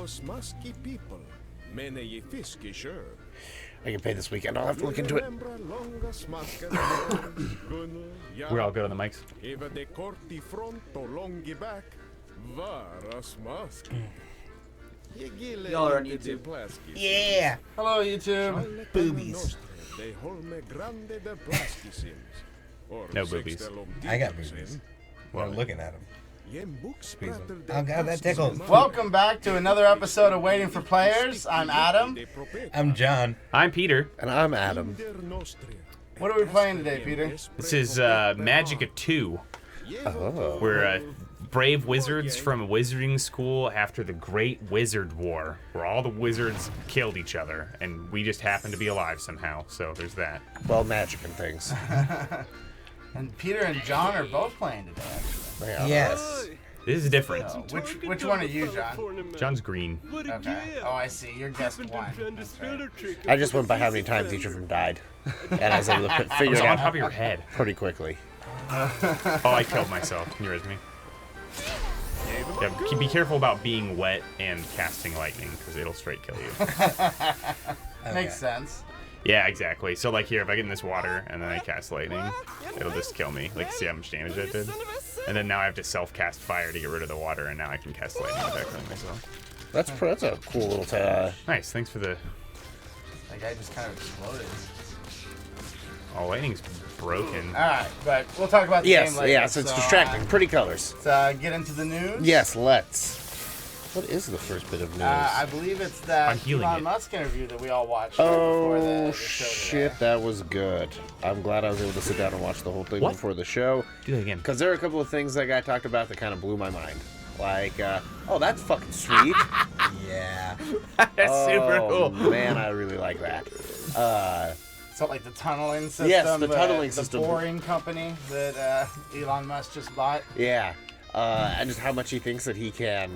I can pay this weekend. I'll have to look into it. We're all good on the mics. Y'all are on YouTube. Yeah. Hello, YouTube. Boobies. No boobies. I got boobies. Well, I'm looking at them. Oh god, that tickles. Welcome back to another episode of Waiting for Players. I'm Adam. I'm John. I'm Peter. And I'm Adam. What are we playing today, Peter? This is Magicka 2. Oh. We're brave wizards from a wizarding school after the Great Wizard War, where all the wizards killed each other, and we just happen to be alive somehow. So there's that. Well, magic and things. And Peter and John are both playing today, actually. Yeah. Yes. This is different. So, which one are you, John? John's green. Okay. Oh, I see. You're guest one. That's right. I just went by how many times each of them died. And I was able to It figure was it on top out of your head. pretty quickly. Oh, I killed myself. Can you raise me? Yeah, be careful about being wet and casting lightning, because it'll straight kill you. Makes sense. Yeah, exactly. So, like here, if I get in this water and then I cast lightning, it'll just kill me. Like, see how much damage that did? And then now I have to self-cast fire to get rid of the water, and now I can cast lightning without killing myself. That's a cool little Nice, thanks for the... That guy just kind of exploded. Oh, lightning's broken. Alright, but we'll talk about the game later. Yes, it's distracting. Pretty colors. Let's get into the news. Yes, let's. What is the first bit of news? I believe it's that I'm healing Elon it. Musk interview that we all watched right before the show shit, today. that was good. I'm glad I was able to sit down and watch the whole thing What? before the show. Do that again. Because there are a couple of things that guy talked about that kind of blew my mind. Like, oh, that's fucking sweet. Yeah. That's super cool. Man, I really like that. So like the tunneling system. Yes, the tunneling system. The boring company that Elon Musk just bought. Yeah. And just how much he thinks that he can,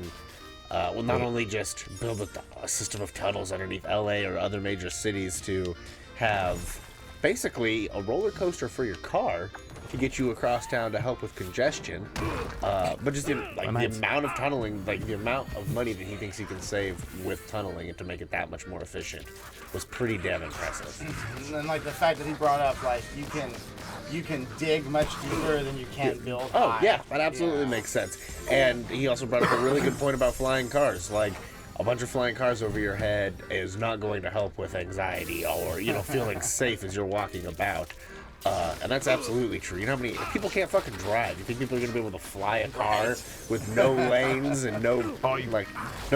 well, not only just build a system of tunnels underneath LA or other major cities to have basically a roller coaster for your car to get you across town to help with congestion, but just the amount of tunneling, like the amount of money that he thinks he can save with tunneling and to make it that much more efficient was pretty damn impressive. And then like the fact that he brought up like you can dig much deeper than you can build Oh high. yeah, that absolutely makes sense. And he also brought up a really good point about flying cars. Like, a bunch of flying cars over your head is not going to help with anxiety or, feeling safe as you're walking about. And that's absolutely true. You know how many people can't fucking drive? You think people are going to be able to fly a car with no lanes and no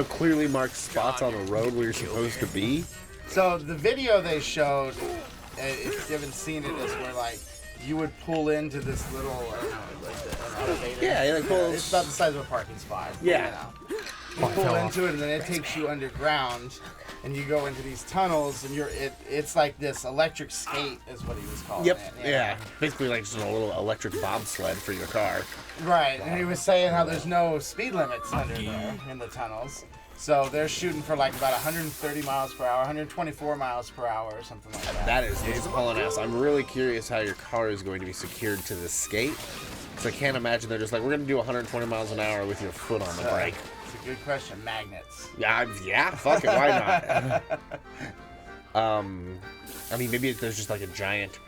clearly marked spots on the road where you're supposed to be? So the video they showed, if you haven't seen it, is where like you would pull into this little an elevator. Yeah, like pull. It's about the size of a parking spot. Yeah. You pull into it and then it takes you underground, and you go into these tunnels, and it's like this electric skate is what he was calling Yep. it. Yeah. Basically like just a little electric bobsled for your car. Right, and he was saying how there's no speed limits under there in the tunnels. So they're shooting for like about 130 miles per hour, 124 miles per hour, or something like that. That is hauling ass. I'm really curious how your car is going to be secured to the skate. Because I can't imagine they're just like, we're going to do 120 miles an hour with your foot on the brake. It's a good question. Magnets. Yeah, fuck it, why not? I mean, maybe there's just like a giant,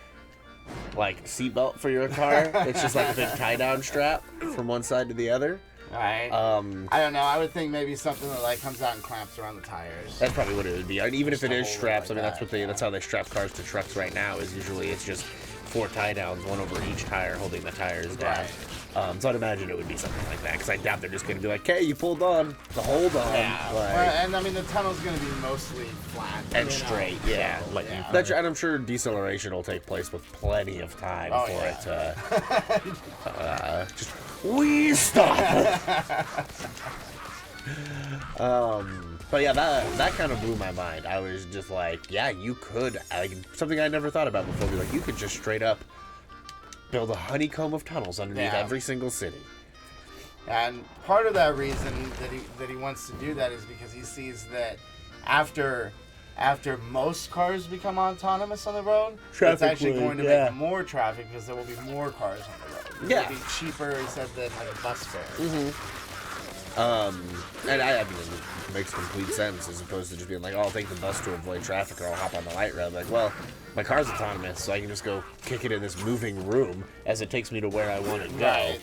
like, seatbelt for your car. It's just like a big tie-down strap from one side to the other. Right. I don't know. I would think maybe something that like comes out and clamps around the tires. That's probably what it would be. And even if it is straps, like I mean, that's how they strap cars to trucks right now. Is usually it's just 4 tie downs, one over each tire, holding the tires down. So I'd imagine it would be something like that, because I doubt they're just going to be like, "Hey, you pulled on the hold on." Yeah. Like, Well, and I mean the tunnel's going to be mostly flat and straight. Yeah. So, Like yeah. That's, and I'm sure deceleration will take place with plenty of time for it to just stop. But yeah, that kind of blew my mind. I was just like, yeah, you could, like, something I never thought about before. Be like, you could just straight up build a honeycomb of tunnels underneath every single city. And part of that reason that he wants to do that is because he sees that after most cars become autonomous on the road, it's actually going to make more traffic because there will be more cars on the road. Yeah. It'll be cheaper, he said, than like a bus fare. And I mean, it makes complete sense as opposed to just being like, oh, I'll take the bus to avoid traffic or I'll hop on the light rail. Like, well, my car's autonomous, so I can just go kick it in this moving room as it takes me to where I want to go. Right.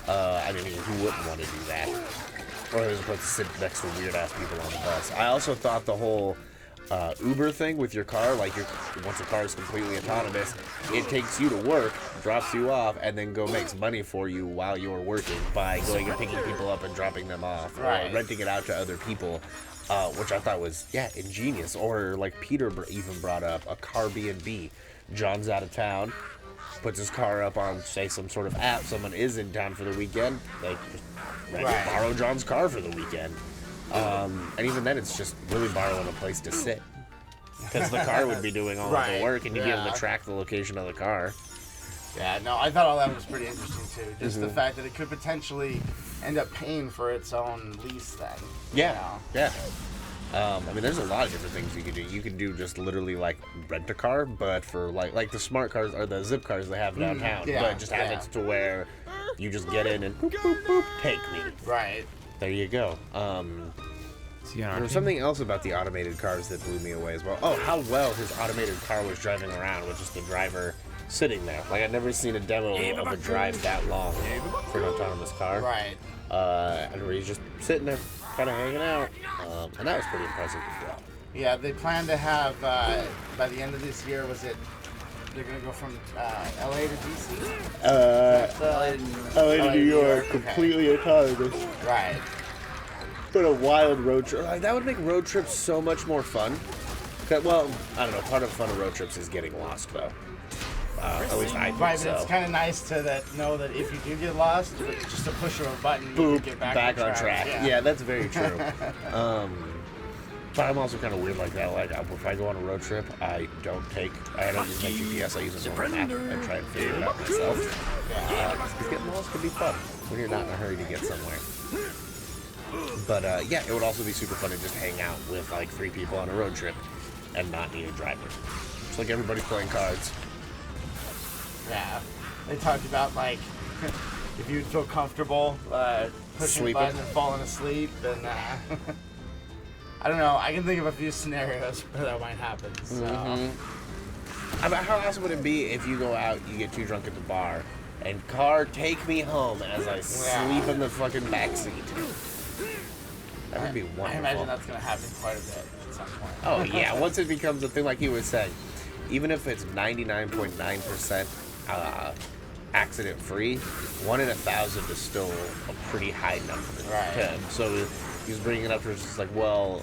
I mean, who wouldn't want to do that? Or as opposed to sit next to weird-ass people on the bus. I also thought the whole Uber thing with your car, like once a car is completely autonomous, it takes you to work, drops you off, and then makes money for you while you're working by going and picking people up and dropping them off, Right. or renting it out to other people, which I thought was, ingenious. Or like Peter even brought up, a car B&B. John's out of town, puts his car up on, say, some sort of app. Someone is in town for the weekend. They just borrow John's car for the weekend. And even then, it's just really borrowing a place to sit. Because the car would be doing all of the work, and you'd be able to track the location of the car. Yeah, no, I thought all that was pretty interesting, too. Just the fact that it could potentially end up paying for its own lease then. Yeah, yeah. I mean, there's a lot of different things you can do. You can do just literally, like, rent a car, but for, like the smart cars, or the zip cars they have downtown. But just have it to where you just get in and boop, boop, boop, take me. Right. There you go. There was something else about the automated cars that blew me away as well. Oh, how well his automated car was driving around with just the driver sitting there. Like, I'd never seen a demo of a drive that long for an autonomous car. Right. And where he's just sitting there, kind of hanging out. And that was pretty impressive as well. Yeah, they plan to have, by the end of this year, they're going to go from LA to DC? LA to New York, completely autonomous. Right. But a wild road trip. Like, that would make road trips so much more fun. Well, I don't know. Part of the fun of road trips is getting lost, though. At least I think Right, so. but it's kind of nice to know that if you do get lost, just a push of a button, Boop, you can get back on track. Yeah, that's very true. But I'm also kind of weird like that. Like, if I go on a road trip, I don't use my GPS. I use a normal map and try and figure it out myself. Because getting lost can be fun when you're not in a hurry to get somewhere. But yeah, it would also be super fun to just hang out with like 3 people on a road trip and not need a driver. It's like everybody's playing cards. Yeah. They talked about like if you'd feel comfortable pushing a button and falling asleep, then I don't know. I can think of a few scenarios where that might happen. So. How awesome would it be if you go out, you get too drunk at the bar, and car take me home as I sleep in the fucking back seat? That would be wonderful. I imagine that's going to happen quite a bit at some point. Oh yeah, once it becomes a thing, like he was saying, even if it's 99.9% accident free, 1 in 1,000 is still a pretty high number. Right. So he's bringing it up to just like, well,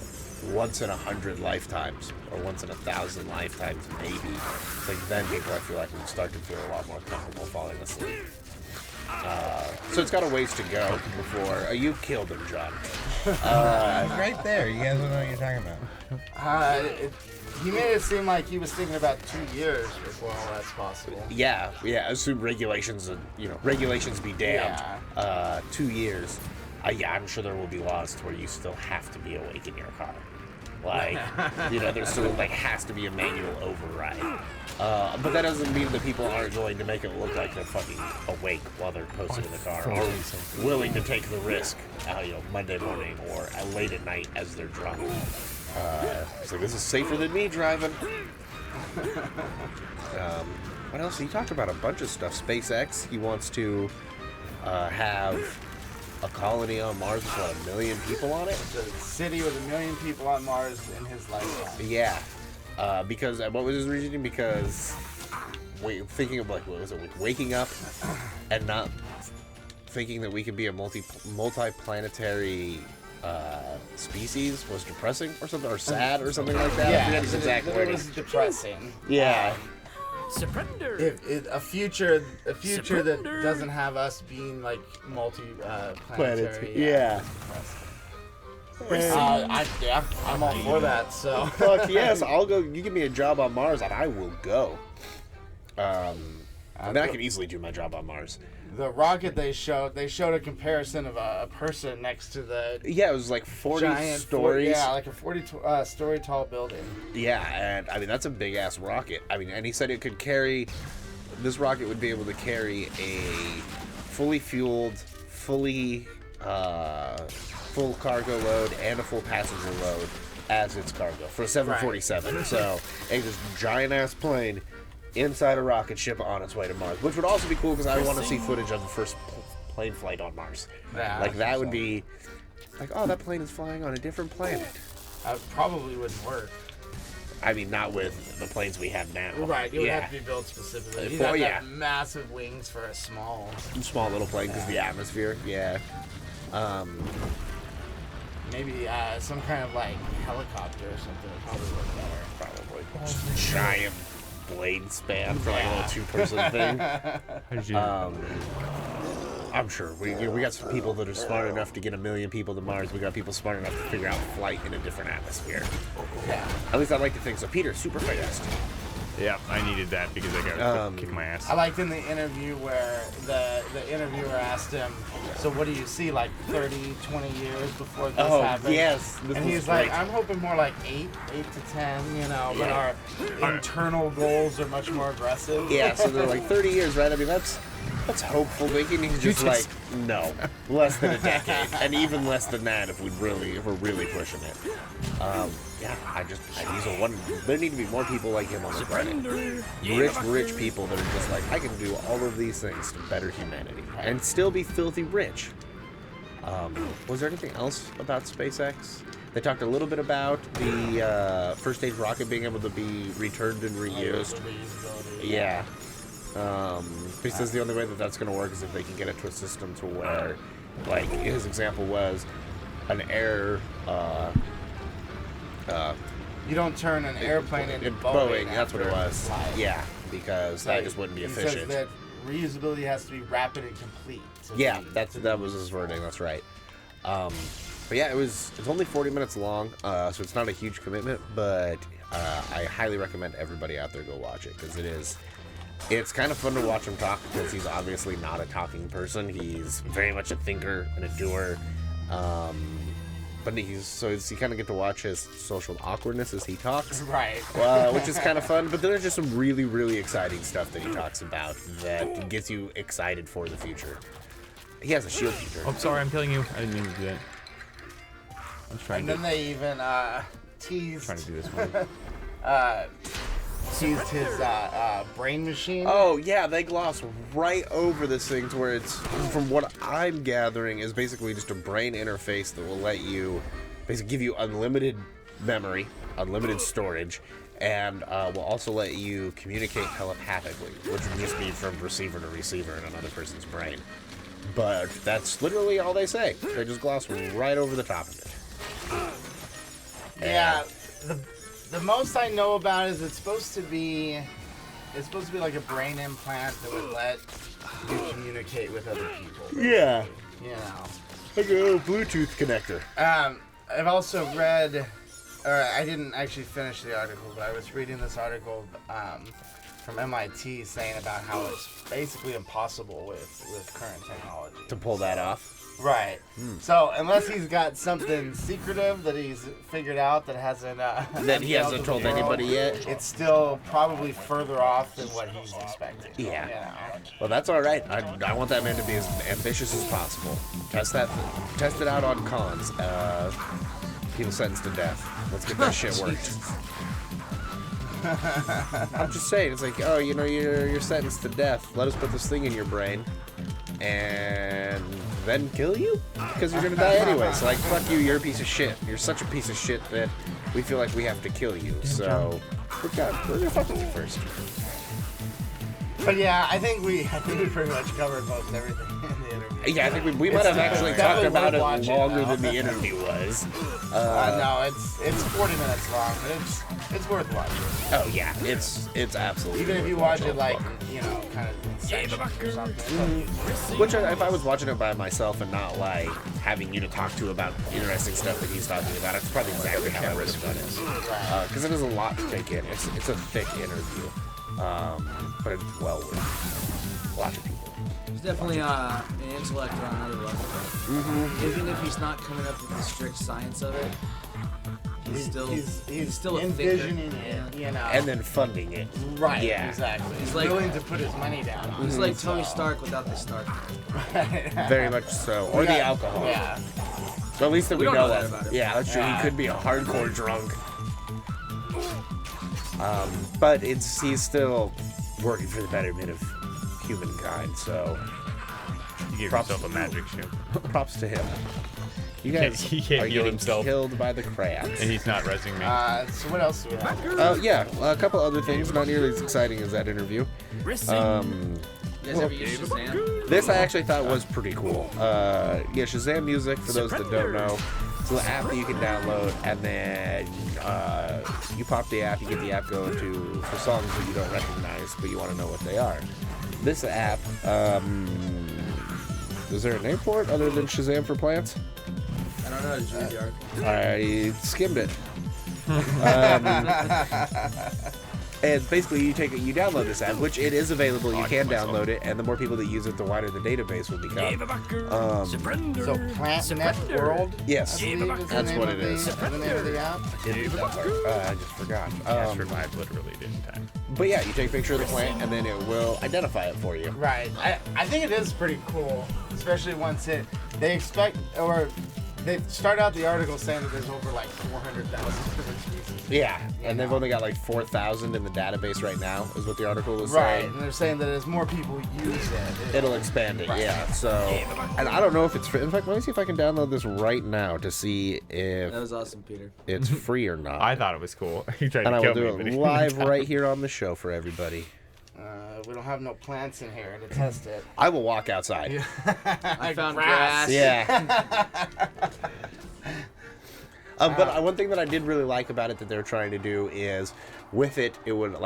once in 100 lifetimes, or once in 1,000 lifetimes, maybe. It's like then people, I feel like, would start to feel a lot more comfortable falling asleep. So it's got a ways to go before you killed him, John. Right there. You guys don't know what you're talking about. He made it seem like he was thinking about 2 years before all that's possible. Yeah. Assume regulations, regulations be damned. 2 years. Yeah, I'm sure there will be laws where you still have to be awake in your car. Like, there still has to be a manual override. But that doesn't mean that people aren't going to make it look like they're fucking awake while they're posted in the car, or willing to take the risk, Monday morning or late at night as they're drunk. It's like, this is safer than me driving. What else? He talked about a bunch of stuff. SpaceX, he wants to have a colony on Mars with 1 million people on it. The city with 1 million people on Mars in his lifetime. Yeah. Because, what was his reasoning? Because, thinking of what was it, waking up and not thinking that we could be a multi-planetary species was depressing or something, or sad or something like that. Yeah, I forget his exact it wording. was depressing. Yeah. Surrender. A future that doesn't have us being like multi-planetary. Yeah. I'm all for that. So. Fuck yes, I'll go. You give me a job on Mars, and I will go. I can easily do my job on Mars. The rocket they showed a comparison of a person next to the it was like 40 stories. like a 40-story tall building. Yeah, and I mean that's a big ass rocket. I mean, and he said it could carry. This rocket would be able to carry a fully fueled, fully full cargo load and a full passenger load as its cargo for a 747. Right. So it's this giant-ass plane inside a rocket ship on its way to Mars, which would also be cool because I want to see footage of the first plane flight on Mars. Yeah, like, that would be like, oh, that plane is flying on a different planet. Probably wouldn't work. I mean, not with the planes we have now. Right, it would have to be built specifically. You'd have massive wings for a small little plane because of the atmosphere. Yeah. Maybe some kind of like helicopter or something would probably work better. Probably. Just a giant blade span for like a little two-person thing. I'm sure we got some people that are smart enough to get 1 million people to Mars. We got people smart enough to figure out flight in a different atmosphere. Yeah. At least I'd like to think so. Peter, super fast. Yeah, I needed that because I got to kick my ass. I liked in the interview where the interviewer asked him, so what do you see, like 30, 20 years before this happens? Yes. And he's like, I'm hoping more like 8 to 10, you know, but our internal goals are much more aggressive. Yeah, so they're like 30 years, right? I mean, that's hopeful thinking. He's just like, no, less than a decade, and even less than that if we're really pushing it. He's a one. There need to be more people like him on the planet. Rich people that are just like, I can do all of these things to better humanity and still be filthy rich. Was there anything else about SpaceX? They talked a little bit about the first stage rocket being able to be returned and reused. Yeah. He says the only way that that's going to work is if they can get it to a system to where, like, his example was an air. You don't turn an airplane into Boeing. That's what it was. Yeah, because that just wouldn't be efficient. He says that reusability has to be rapid and complete. Yeah, that was his wording. That's right. But yeah, it's only 40 minutes long, so it's not a huge commitment. But I highly recommend everybody out there go watch it because it's kind of fun to watch him talk because he's obviously not a talking person. He's very much a thinker and a doer. But you kind of get to watch his social awkwardness as he talks. Right. Which is kind of fun. But there's just some really, really exciting stuff that he talks about that gets you excited for the future. He has a shield feature. Oh, sorry, I'm killing you. I didn't mean to do that. I was trying and then they even teased. Trying to do this one. Teased his brain machine. Oh yeah, they gloss right over this thing to where it's, from what I'm gathering, is basically just a brain interface that will let you basically give you unlimited memory, unlimited storage, and will also let you communicate telepathically, which would just be from receiver to receiver in another person's brain. But that's literally all they say. They just gloss right over the top of it. Yeah, the most I know about is it's supposed to be like a brain implant that would let you communicate with other people. Yeah. You know. Like a little Bluetooth connector. I've also read, or I didn't actually finish the article, but I was reading this article from MIT saying about how it's basically impossible with current technology. To pull that off? Right. So unless he's got something secretive that he's figured out that hasn't that he hasn't told anybody yet, it's still probably further off than what he's expecting. Yeah. You know? Well, that's all right. I want that man to be as ambitious as possible. Test it out on cons. People sentenced to death. Let's get that shit worked. I'm just saying, it's like, oh, you know, you're sentenced to death. Let us put this thing in your brain and then kill you? Because you're gonna die anyway. So, like, fuck you, you're a piece of shit. You're such a piece of shit that we feel like we have to kill you. So we're gonna fuck with you first. But yeah, I think we pretty much covered most everything in the interview. Yeah, I think we might have actually talked about it longer than the interview was. No, it's 40 minutes long, but it's worth watching. Oh yeah, it's absolutely. Even if you watch it like, you know, kind of in sections or something. Which, if I was watching it by myself and not like having you to talk to about interesting stuff that he's talking about, it's probably exactly how I would have done it. Because it is a lot to take in. It's a thick interview. But it's well worth it. Lots of people. He's definitely an intellect on another level. Even if he's not coming up with the strict science of it, he's he's still a envisioning thinker. it, you know. And then funding it. Right, Yeah. exactly. He's like- willing to put his money down on He's it, like Tony so. Stark without the Stark. Very much so. Or the Yeah, alcohol. Yeah. So at least that we don't know know of. that about him. Yeah, that's true. Yeah. He could be a hardcore drunk. But he's still working for the betterment of humankind, so He gave Props. himself a magic shoe. props to him. You can't- guys he can't are heal getting himself. killed by the crabs. And he's not resing me. So what else do we have? Yeah, a couple other things, not nearly as exciting as that interview. You guys ever use Shazam? This I actually thought was pretty cool. Yeah, Shazam Music, for those that don't know, it's an app that you can download, and then you pop the app, you get the app going to for songs that you don't recognize, but you want to know what they are. This app, is there a name for it other than Shazam for Plants? I don't know. Did you read the article? I skimmed it. And basically, you download this app, which it is available. You can download it, and the more people that use it, the wider the database will become. So PlantNet World? Yes, I believe is the that's name what of it is. The name of the app? I just forgot. I survived literally the time. But yeah, you take a picture of the plant, and then it will identify it for you. Right. I think it is pretty cool, especially once they start out the article saying that there's over like 400,000 different species. Yeah, and they've only got like 4,000 in the database right now, is what the article was Right, saying. and they're saying that as more people use it, It'll expand it, Right. yeah. So, and I don't know if it's free. In fact, let me see if I can download this right now to see if That was awesome, Peter. it's free or not. I thought it was cool. He tried And to I will kill do me, but it he live right here on the show for everybody. we don't have no plants in here to test it. I will walk outside. I found grass. grass. Yeah. But one thing that I did really like about it that they're trying to do is with it, it would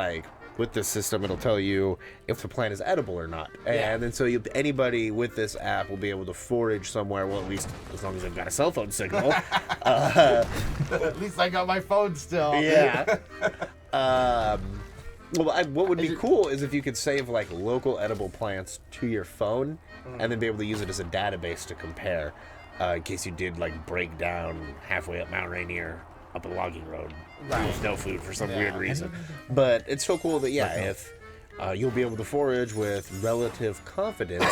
with this system, it'll tell you if the plant is edible or not. Yeah. And then so anybody with this app will be able to forage somewhere, well, at least as long as they've got a cell phone signal. At least I got my phone still. Yeah. What would be cool is if you could save like local edible plants to your phone and then be able to use it as a database to compare in case you did like break down halfway up Mount Rainier up a logging road with no food for some weird reason. But it's so cool that if you'll be able to forage with relative confidence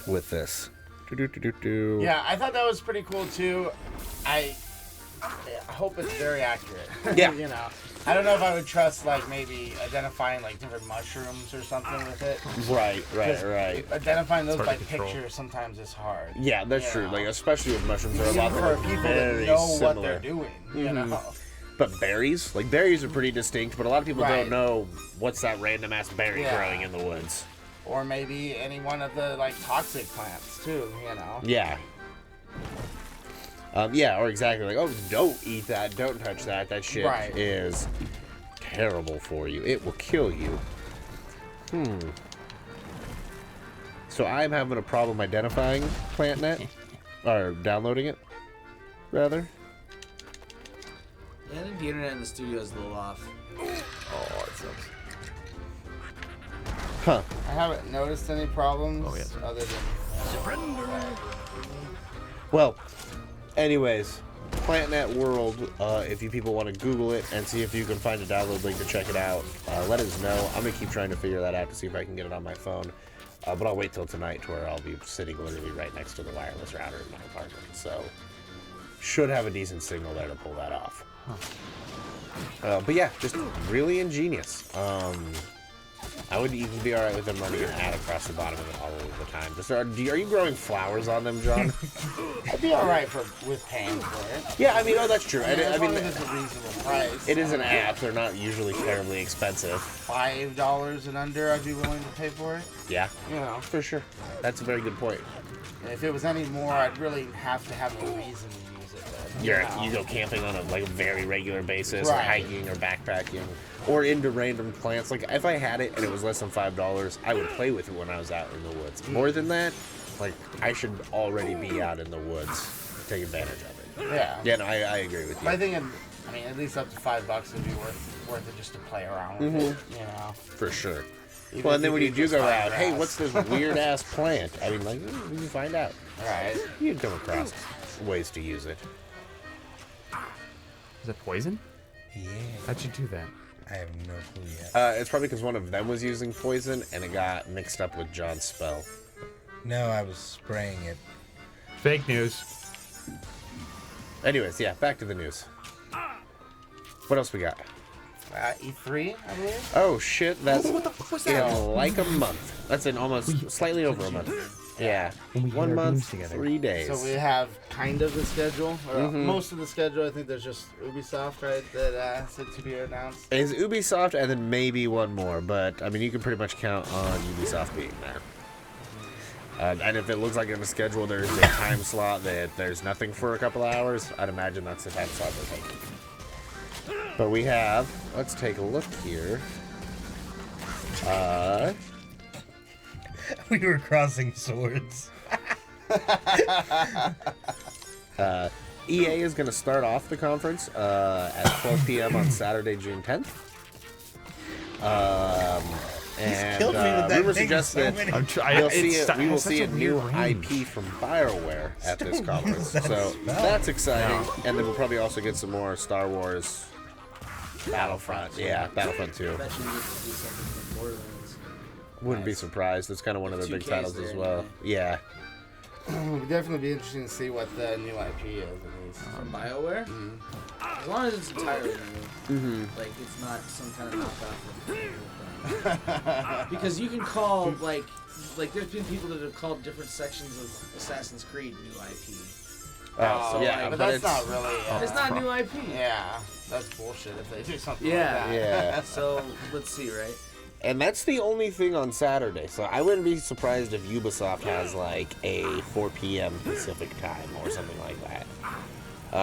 with this. Yeah, I thought that was pretty cool too. I hope it's very accurate. Yeah. You know, I don't know if I would trust like maybe identifying like different mushrooms or something with it. Right. Identifying those hard by to control. picture sometimes is hard. Yeah, that's You true. know. Like especially with mushrooms, there are a lot Even that for are people that very know similar. what they're doing. You know. But berries, are pretty distinct. But a lot of people Right. don't know what's that random ass berry Yeah. growing in the woods. Or maybe any one of the like toxic plants too. You know. Yeah. Yeah, or exactly like, oh, don't eat that, don't touch that. That shit Right. is terrible for you. It will kill you. So I'm having a problem identifying PlantNet, or downloading it, rather. Yeah, I think the internet in the studio is a little off. Oh, it sucks. Huh. I haven't noticed any problems Oh, yes. other than Well, anyways, PlantNet World, if you people want to Google it and see if you can find a download link to check it out, let us know. I'm going to keep trying to figure that out to see if I can get it on my phone. But I'll wait till tonight to where I'll be sitting literally right next to the wireless router in my apartment. So, should have a decent signal there to pull that off. But yeah, just really ingenious. I would even be alright with them running an ad across the bottom of it all of the time. Are you growing flowers on them, John? I'd be all right with paying for it. Yeah, I mean, oh, that's true. As I mean, long as it's a reasonable price. it is an app. They're not usually terribly expensive. $5 and under, I'd be willing to pay for it. Yeah, You know, for sure. That's a very good point. if it was any more, I'd really have to have a reason to use it. Then, You go camping on a very regular basis, or Right. hiking, or backpacking, or into random plants. Like if I had it and it was less than $5, I would play with it when I was out in the woods. More than that, I should already be out in the woods to take advantage of it. Yeah. Yeah, no, I agree with you. I think, at least up to $5 would be worth it just to play around with it. You know. For sure. Even Well, if and then when you do just go find out, hey, grass. what's this weird ass plant? We can find out. Right. You can come across ways to use it. Is it poison? Yeah. How'd you do that? I have no clue yet. It's probably because one of them was using poison and it got mixed up with John's spell. No, I was spraying it. Fake news. Anyways, yeah, back to the news. What else we got? E3, I believe. Oh shit, that's What the fuck was that? in like a month. That's in almost slightly over a month. Yeah, When we had 1 our month, games together. 3 days. So we have kind of the schedule, or most of the schedule. I think there's just Ubisoft, right, that said to be announced. Is Ubisoft and then maybe one more, but I mean you can pretty much count on Ubisoft being there. And if it looks like in the schedule there's a time slot that there's nothing for a couple of hours, I'd imagine that's the time slot they're taking. But we have, let's take a look here. We were crossing swords. EA is going to start off the conference at 12 p.m. on Saturday, June 10th. And killed me with that rumors thing suggest so that many- we will such see a a new weird range. IP from BioWare at this Don't conference. use that So spell. that's exciting. And then we'll probably also get some more Star Wars Battlefront. Yeah, Battlefront 2. I bet you need to do something from Borderlands. Wouldn't be surprised. That's kind of one of their big 2K's titles as there well. anyway. Yeah. It would definitely be interesting to see what the new IP is, at least. From BioWare? As long as it's entirely new. Like, it's not some kind of knockoff of because you can call, like, there's been people that have called different sections of Assassin's Creed new IP. Oh, yeah, but but that's it's not really. It's not new IP. Yeah, that's bullshit if they do something Yeah. like that. Yeah. So, let's see, right? And that's the only thing on Saturday. So I wouldn't be surprised if Ubisoft has like a 4 p.m. Pacific time or something like that.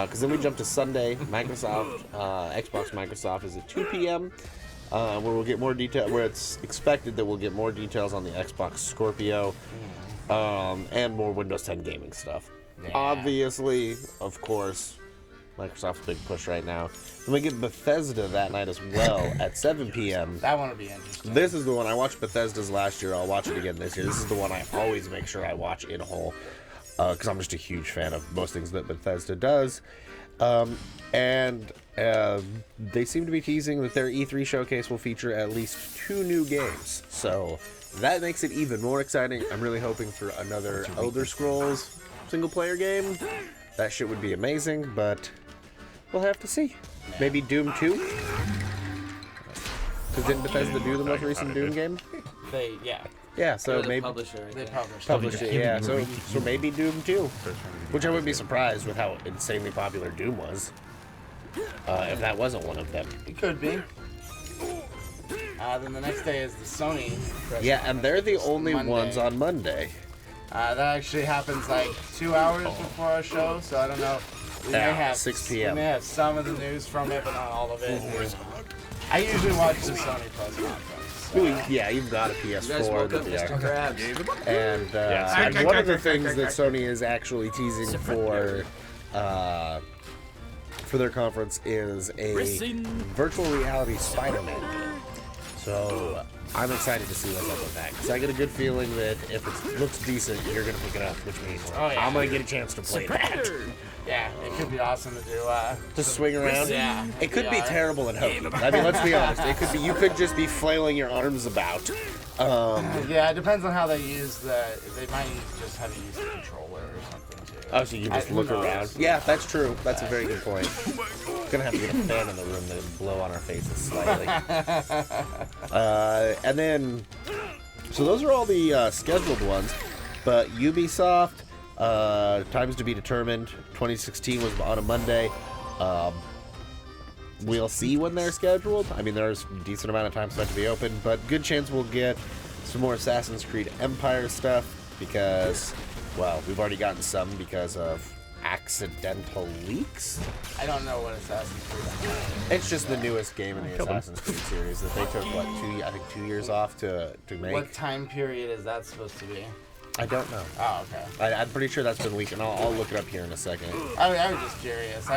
Because then we jump to Sunday. Microsoft, Xbox Microsoft is at 2 p.m. Where we'll get more detail. Where it's expected that we'll get more details on the Xbox Scorpio, and more Windows 10 gaming stuff. Yeah. Obviously, of course, Microsoft's big push right now. Then we get Bethesda that night as well at 7 p.m. That one would be interesting. This is the one I watched Bethesda's last year. I'll watch it again this year. This is the one I always make sure I watch in whole because I'm just a huge fan of most things that Bethesda does. And they seem to be teasing that their E3 showcase will feature at least 2 new games. So that makes it even more exciting. I'm really hoping for another Elder Scrolls single-player game. That shit would be amazing, but we'll have to see. Maybe Doom 2? Because didn't Bethesda do the most recent Doom game? Yeah, so They're the maybe publisher, I They think. published it. Yeah, so maybe Doom 2, which I wouldn't be surprised with how insanely popular Doom was. If that wasn't one of them. It could be. Then the next day is the Sony press Yeah, and they're the conference, only Monday. ones on Monday. That actually happens like 2 hours before our show, so I don't know. We Yeah, may have 6 We p.m. may have some of the news from it, but not all of it. I usually watch the Sony press conference. Yeah, you've got a You guys PS4 woke that up they Mr. are. Krabs. And Yes. one of the things that Sony is actually teasing for their conference is a virtual reality Spider-Man game. So I'm excited to see what's up with that because I get a good feeling that if it looks decent, you're gonna pick it up, which means I'm gonna get a chance to play that. Yeah, it could be awesome to do. To swing around. Yeah, It could be VR. terrible and hokey. I mean, let's be honest. It could be. You could just be flailing your arms about. Yeah, it depends on how they use the. They might just have you use the controller or something too. Oh, so you can just Who look knows? around. Yeah, that's true. That's a very good point. Gonna have to get a fan in the room to blow on our faces slightly. And then, so those are all the scheduled ones. But Ubisoft, times to be determined. 2016 was on a Monday. We'll see when they're scheduled. I mean, there's a decent amount of time set to be open, but good chance we'll get some more Assassin's Creed Empire stuff because, well, we've already gotten some because of accidental leaks. I don't know what Assassin's Creed is. It's just the newest game in the Assassin's Creed series that they took, what, 2 years off to make? What time period is that supposed to be? I don't know. Oh, okay. I'm pretty sure that's been leaked, and I'll look it up here in a second. I was just curious.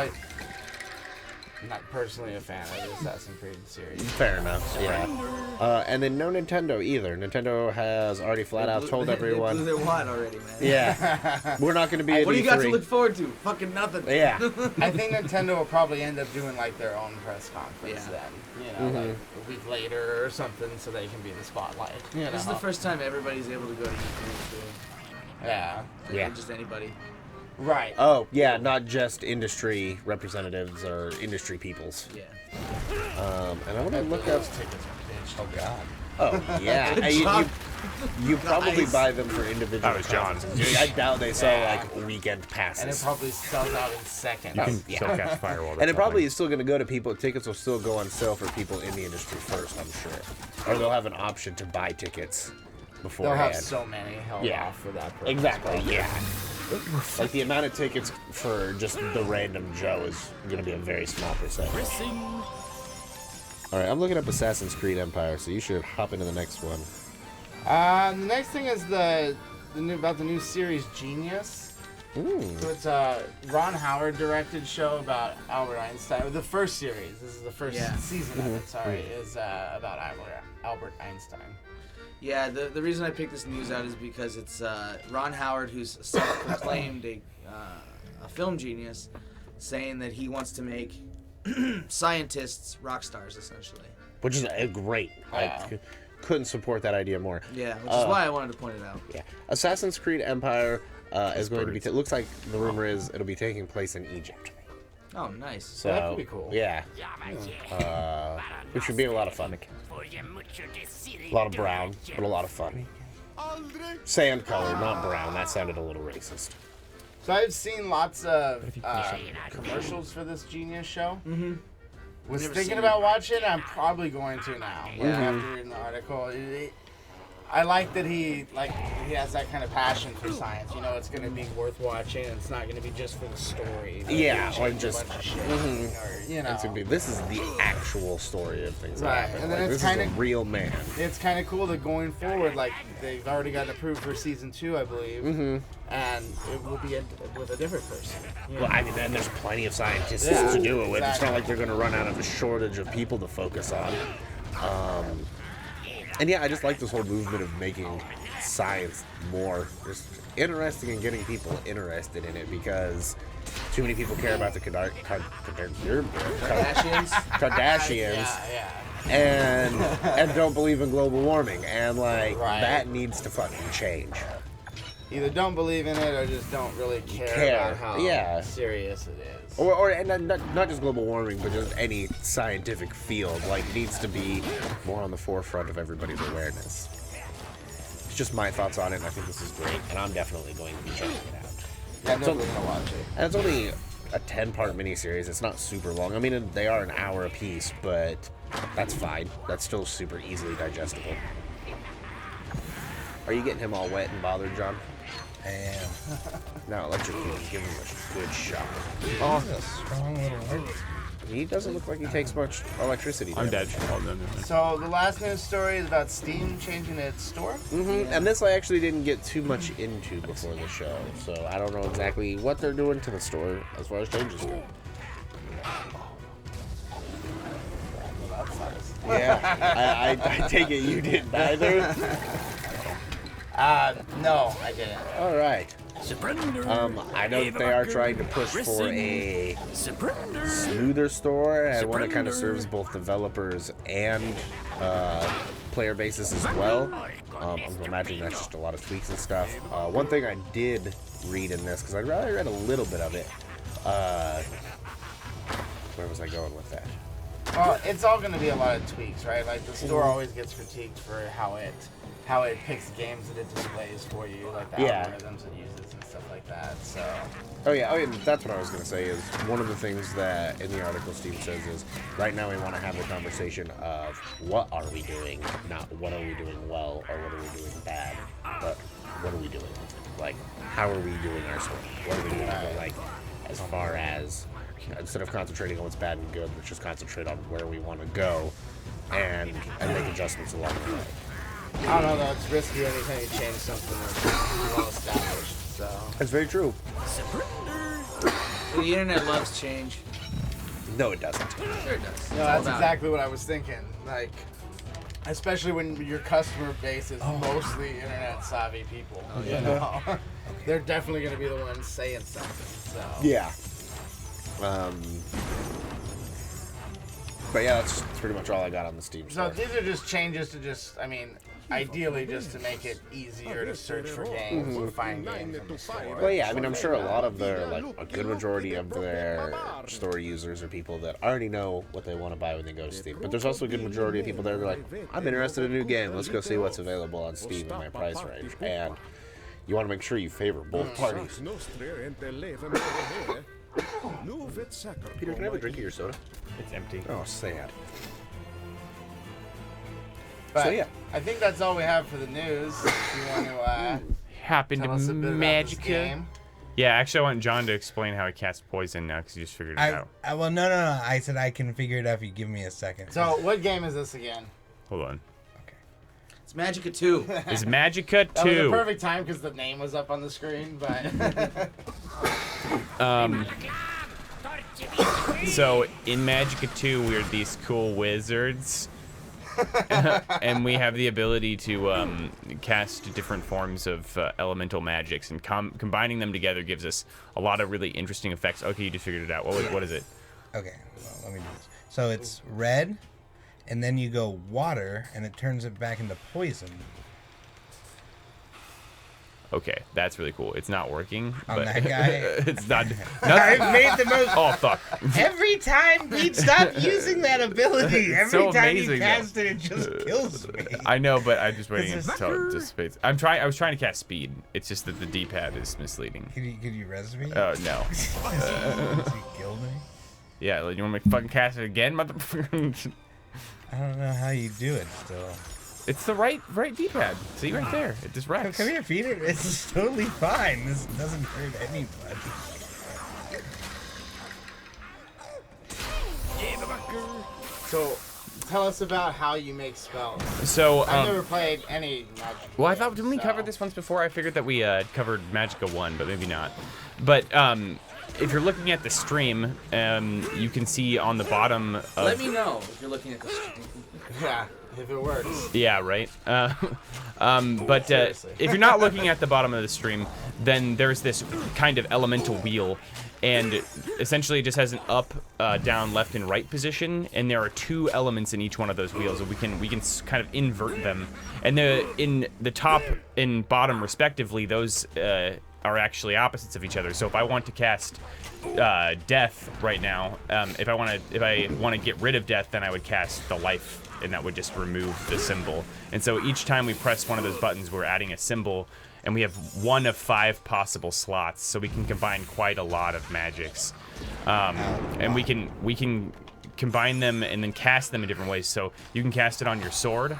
not personally a fan of the Assassin's Creed series. Fair enough, yeah. And then no Nintendo either. Nintendo has already flat out told everyone. They blew their wad already, man. Yeah. We're not going to be at What do you E3. got to look forward to? Fucking nothing. Yeah. I think Nintendo will probably end up doing like their own press conference Yeah. then. You know, like a week later or something, so they can be in the spotlight. You know? This is the first time everybody's able to go to E3 too. Yeah. Yeah. Just anybody. Right. Oh, yeah, not just industry representatives or industry peoples. Yeah. And I want to look up. Oh God. Oh, yeah. Good And job. you probably Nice. buy them for individual That was John. conferences. I doubt they sell like weekend passes. And it probably sells out in seconds. You can yeah. still cast firewall. And that's it probably all. is still going to go to people. Tickets will still go on sale for people in the industry first, I'm sure. Or they'll have an option to buy tickets They'll beforehand. have so many held Yeah. off for that purpose. Exactly, yeah. Like the amount of tickets for just the random Joe is going to be a very small percentage. Alright, I'm looking up Assassin's Creed Empire, so you should hop into the next one. The next thing is the new series Genius. Ooh. So it's a Ron Howard directed show about Albert Einstein. The first series, this is the first season of it, sorry, is about Albert Einstein. Yeah, the reason I picked this news out is because it's Ron Howard, who's self-proclaimed a film genius, saying that he wants to make scientists rock stars, essentially. Which is great. I couldn't support that idea more. Yeah, which is why I wanted to point it out. Yeah. Assassin's Creed Empire is going to be... looks like the rumor is it'll be taking place in Egypt. Oh, nice. So, That could be cool. Yeah. Which should be a lot of fun. A lot of brown, but a lot of fun. Sand color, not brown. That sounded a little racist. So I've seen lots of commercials for this Genius show. Mm-hmm. Was Never thinking seen about watching it. I'm probably going to now. Like, after reading the article. I like that he has that kind of passion for science. You know, it's going to be worth watching. And it's not going to be just for the story. Yeah, or change just... a bunch of shit, or, you know. It's gonna be, this is the actual story of things that Right, happen. and then Like, it's this is a kinda- real man. It's kind of cool that going forward, like, they've already gotten approved for season 2, I believe. Mm-hmm. And it will be with a different person. You know? Well, I mean, then there's plenty of scientists Yeah, to do it with. It's exactly. not like they're going to run out of a shortage of people to focus on. And yeah, I just like this whole movement of making science more just interesting and getting people interested in it, because too many people care about the Kardashians and don't believe in global warming, and like that needs to fucking change. Either don't believe in it or just don't really care about how serious it is. Or and not just global warming, but just any scientific field, like, needs to be more on the forefront of everybody's awareness. It's just my thoughts on it, and I think this is great, and I'm definitely going to be checking it out. Yeah, I'm definitely gonna watch it. And it's only a 10-part miniseries. It's not super long. I mean, they are an hour apiece, but that's fine. That's still super easily digestible. Are you getting him all wet and bothered, John? I am. No, electrocute. Give him a good shot. Oh, he's a strong little horse. He doesn't look like he takes much electricity. I'm dead. damage. Well, no. So the last news story is about Steam changing its store. Mm-hmm. And this I actually didn't get too much into before the show, so I don't know exactly what they're doing to the store as far as changes go. Yeah, I take it you didn't either. No, I didn't. All right. I know that they are trying to push for a smoother store and one that kind of serves both developers and player bases as well. I'm imagining that's just a lot of tweaks and stuff. One thing I did read in this, because I read a little bit of it. Where was I going with that? Well, it's all going to be a lot of tweaks, right? Like, the store always gets critiqued for how it picks games that it displays for you, like the algorithms it uses and stuff like that. So. Oh yeah, that's what I was going to say. Is one of the things that in the article Steve says is right now we want to have the conversation of what are we doing, not what are we doing well or what are we doing bad, but what are we doing? Like, how are we doing our story? What are we doing? Like, as far as instead of concentrating on what's bad and good, let's just concentrate on where we want to go and make adjustments along the way. I don't know though, it's risky anytime you change something that's well established, so. That's very true. The internet loves change. No, it doesn't. Sure it does. No, that's exactly what I was thinking. Like, especially when your customer base is mostly internet savvy people. Oh, You know? They're definitely going to be the ones saying something. So. Yeah. But yeah, that's pretty much all I got on the Steam So store. these are just changes to just, I mean, ideally just to make it easier to search for games or find games in the store. Well, yeah, I mean, I'm sure a lot of their, like, a good majority of their store users are people that already know what they want to buy when they go to Steam. But there's also a good majority of people that are like, I'm interested in a new game. Let's go see what's available on Steam in my price range. And you want to make sure you favor both parties. Peter, can I have a drink of your soda? It's empty. Oh, sad. But So, yeah. I think that's all we have for the news. If you want to Happened tell to us a bit about this Magicka. game. Yeah, actually, I want John to explain how he casts poison now because he just figured it out. Well, no. I said I can figure it out if you give me a second. So what game is this again? Hold on. It's Magicka 2. It's Magicka 2. That was a perfect time because the name was up on the screen, but... So in Magicka 2, we're these cool wizards, and we have the ability to cast different forms of elemental magics, and combining them together gives us a lot of really interesting effects. Okay, you just figured it out. What is it? Okay, well, let me do this. So it's red, and then you go water, and it turns it back into poison. Okay, that's really cool. It's not working. On but that guy? It's not. I've made the most. Oh fuck! Every time Pete, stop using that ability. It's Every so time amazing, you cast it, it just kills me. I know, but I'm just waiting This is until it dissipates. I was trying to cast speed. It's just that the D-pad is misleading. Could you res me? Oh no. He killed me. Yeah, like, you want me to fucking cast it again, motherfucker? I don't know how you do it still. It's the right D-pad. See right there. It just wrecks. Come here, Peter. It's totally fine. This doesn't hurt anybody. So, tell us about how you make spells. So, I've never played any Magic. well, I thought, didn't we cover this once before? I figured that we covered Magicka 1, but maybe not. But if you're looking at the stream, you can see on the bottom of... Let me know if you're looking at the stream. Yeah, if it works. Yeah, right. But if you're not looking at the bottom of the stream, then there's this kind of elemental wheel, and essentially it just has an up, down, left, and right position, and there are two elements in each one of those wheels, and we can kind of invert them. And in the top and bottom, respectively, those are actually opposites of each other. So if I want to cast death right now, if I want to get rid of death, then I would cast the life, and that would just remove the symbol. And so each time we press one of those buttons, we're adding a symbol, and we have 1 of 5 possible slots, so we can combine quite a lot of magics. And we can combine them and then cast them in different ways. So you can cast it on your sword,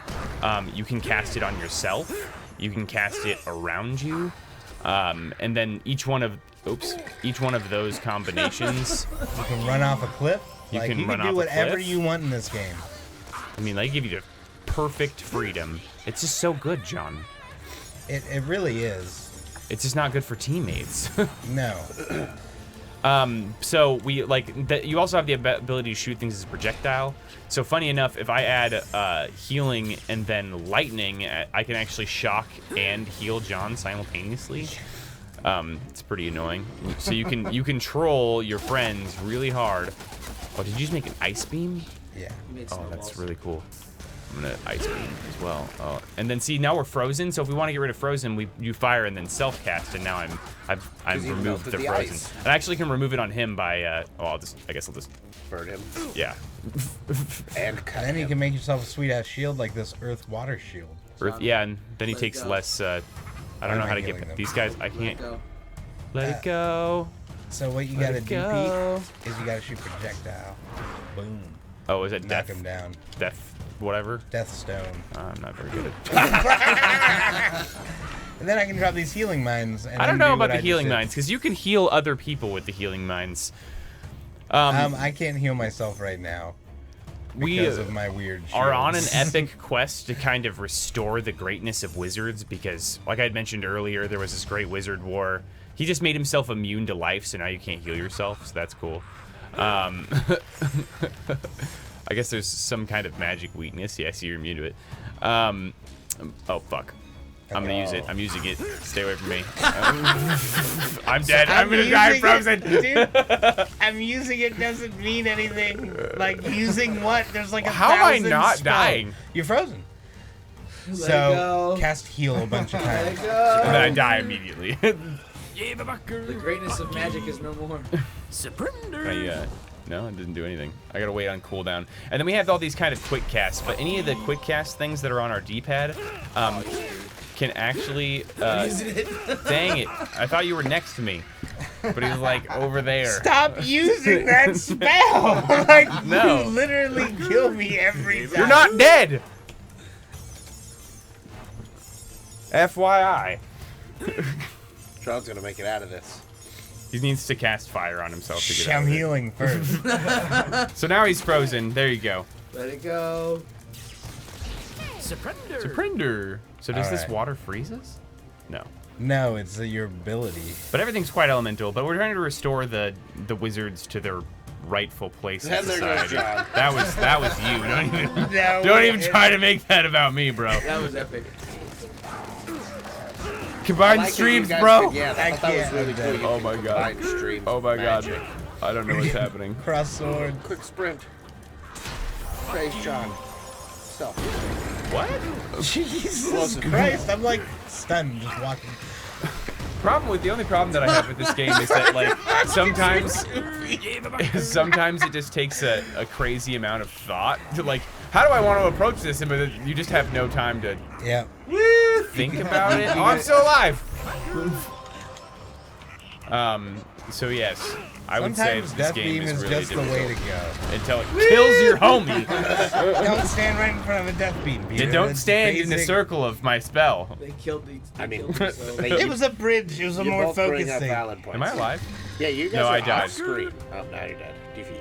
you can cast it on yourself, you can cast it around you, and then each one of those combinations. You can run off a cliff. You can you run can off do a whatever cliff. you want in this game. I mean, they give you the perfect freedom. It's just so good, John. It really is. It's just not good for teammates. No. So you also have the ability to shoot things as a projectile. So funny enough, if I add healing and then lightning, I can actually shock and heal John simultaneously. It's pretty annoying. So you control your friends really hard. Oh, did you just make an ice beam? Yeah. You made Oh, snowballs. that's really cool. I'm gonna ice beam as well. Oh, and then see, now we're frozen. So if we want to get rid of frozen, you fire and then self cast, and now I've you removed melted the the frozen. ice. And I actually can remove it on him by I guess I'll just Burn him. yeah. And cut And then you him. can make yourself a sweet ass shield like this earth water shield. Earth, yeah, and then he Let it takes go. less. I don't know how to healing get them. these guys. I Let it can't go. let it go. So what you Let gotta it do, go. Pete, is you gotta shoot projectile. Boom. Oh, is it Knock death? him down. Death, whatever. Death stone. I'm not very good at. And then I can drop these healing mines. And I don't then know do about what the I healing just did. mines because you can heal other people with the healing mines. I can't heal myself right now We because of my weird are on an shields. epic quest to kind of restore the greatness of wizards because, like I had mentioned earlier, there was this great wizard war. He just made himself immune to life, so now you can't heal yourself, so that's cool. I guess there's some kind of magic weakness. Yeah, I see you're immune to it. Oh, fuck. I'm gonna use it. I'm using it. Stay away from me. I'm dead. I'm gonna die frozen. Dude, I'm using it doesn't mean anything. Like, using what? There's like How am I 1,000 not spells. dying? You're frozen. Let it So, go. cast heal a bunch of Let it times. go. And then I die immediately. The greatness of magic is no more. No, it didn't do anything. I gotta wait on cooldown. And then we have all these kind of quick casts, but any of the quick cast things that are on our D-pad can actually, dang it. I thought you were next to me, but he was like over there. Stop using that spell! Like, No. you literally kill me every time. You're not dead! FYI. Sean's gonna make it out of this. He needs to cast fire on himself to get out I'm of it. healing first. So now he's frozen. There you go. Let it go. Surrender. So does this Alright. water freeze us? No. No, it's your ability. But everything's quite elemental. But we're trying to restore the wizards to their rightful place in And there goes society. John. That was you. No, Don't even try to make that about me, bro. That was epic. Combined Like it, you streams, guys bro. could- Yeah, I thought that was really cool. You Oh could my God. combine stream Oh my magic. god. I don't know what's happening. Cross sword. Quick sprint. Praise John. Stop. What? Jesus Christ, I'm like stunned just walking. The only problem that I have with this game is that like sometimes it just takes a crazy amount of thought to like, how do I want to approach this? And but you just have no time to Yeah. think about it. Oh, I'm still alive. So yes, I would say Sometimes that this Death game Beam is is really just the way to difficult go. until it kills your homie. Don't stand right in front of a Death Beam, Peter. You don't That's stand in the basic. circle of my spell. They killed the. I mean, themselves. It was a bridge. It was a You more both bring focused up thing. valid points. Am I alive? Yeah, you guys No, are I died. off screen. Oh, now you're dead. Defeat.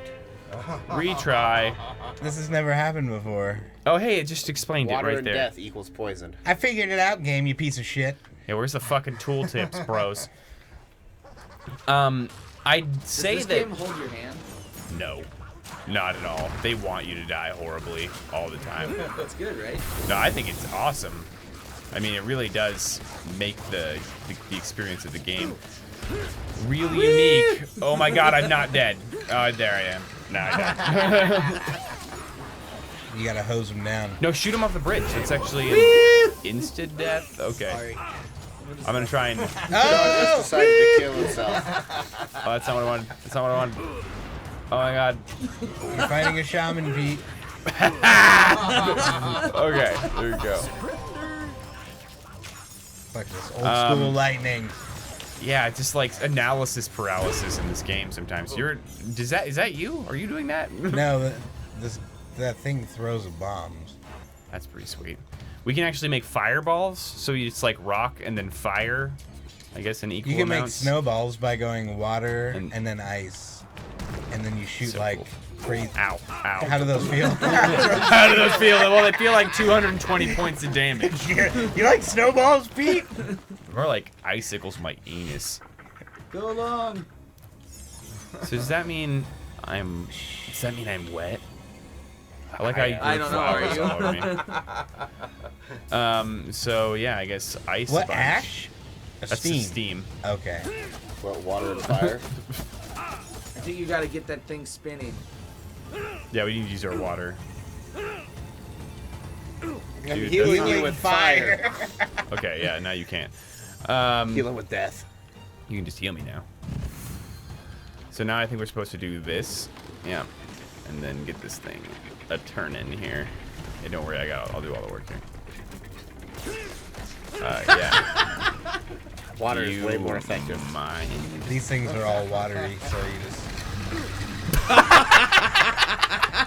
Retry. This has never happened before. Oh, hey, it just explained Water it right and there. death equals poison. I figured it out, game, you piece of shit. Yeah, where's the fucking tooltips, bros? I'd Does say this that game hold your hand? no, not at all. They want you to die horribly all the time. That's good, right? No, I think it's awesome. I mean, it really does make the experience of the game really unique. Oh my god, I'm not dead. Oh, there I am. Now I died. You gotta hose them down. No, shoot him off the bridge. It's actually an instant death. Okay. Sorry. I'm gonna try and. Just Oh! decided to kill himself. Oh, that's not what I wanted. That's not what I wanted. Oh my god. You're fighting a shaman, Pete. Okay, there you go. Fuck this old school lightning. Yeah, just like analysis paralysis in this game sometimes. Is that you? Are you doing that? No, that thing throws bombs. That's pretty sweet. We can actually make fireballs, so it's like rock and then fire, I guess in equal You can amounts. make snowballs by going water And- and then ice. And then you shoot So like cool. crazy. Ow, ow. How do those feel? How do those feel? Well, they feel like 220 points of damage. You like snowballs, Pete? More like icicles my anus. Go along. So does that mean I'm wet? I like how you I grew don't know, are flowers you? all over me. So yeah, I guess ice. What, a bunch. ash? That's Steam. steam. Okay. Well, water and fire. I think you gotta get that thing spinning. Yeah, we need to use our water. I'm Dude, healing you with fire. Okay, yeah, now you can't. Healing with death. You can just heal me now. So now I think we're supposed to do this. Yeah. And then get this thing a turn in here. Hey, don't worry, I'll do all the work here. Yeah. Water is You way more effective. Mind. These things are all watery, so you just.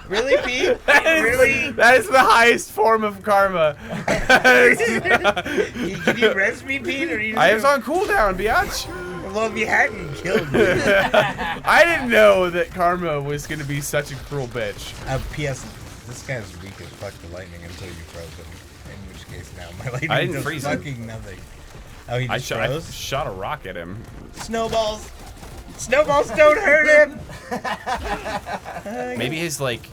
Really, Pete? Really? That is the highest form of karma. Can you res me, Pete? Or you just I was on cooldown, biatch. Well, if you hadn't killed me. I didn't know that karma was gonna be such a cruel bitch. P.S. This guy's weak as fuck to lightning until you froze him. In which case, now my lightning I didn't does freeze him. fucking nothing. Oh, he I just shot froze? a rock at him. Snowballs. Snowballs don't hurt him. Maybe his like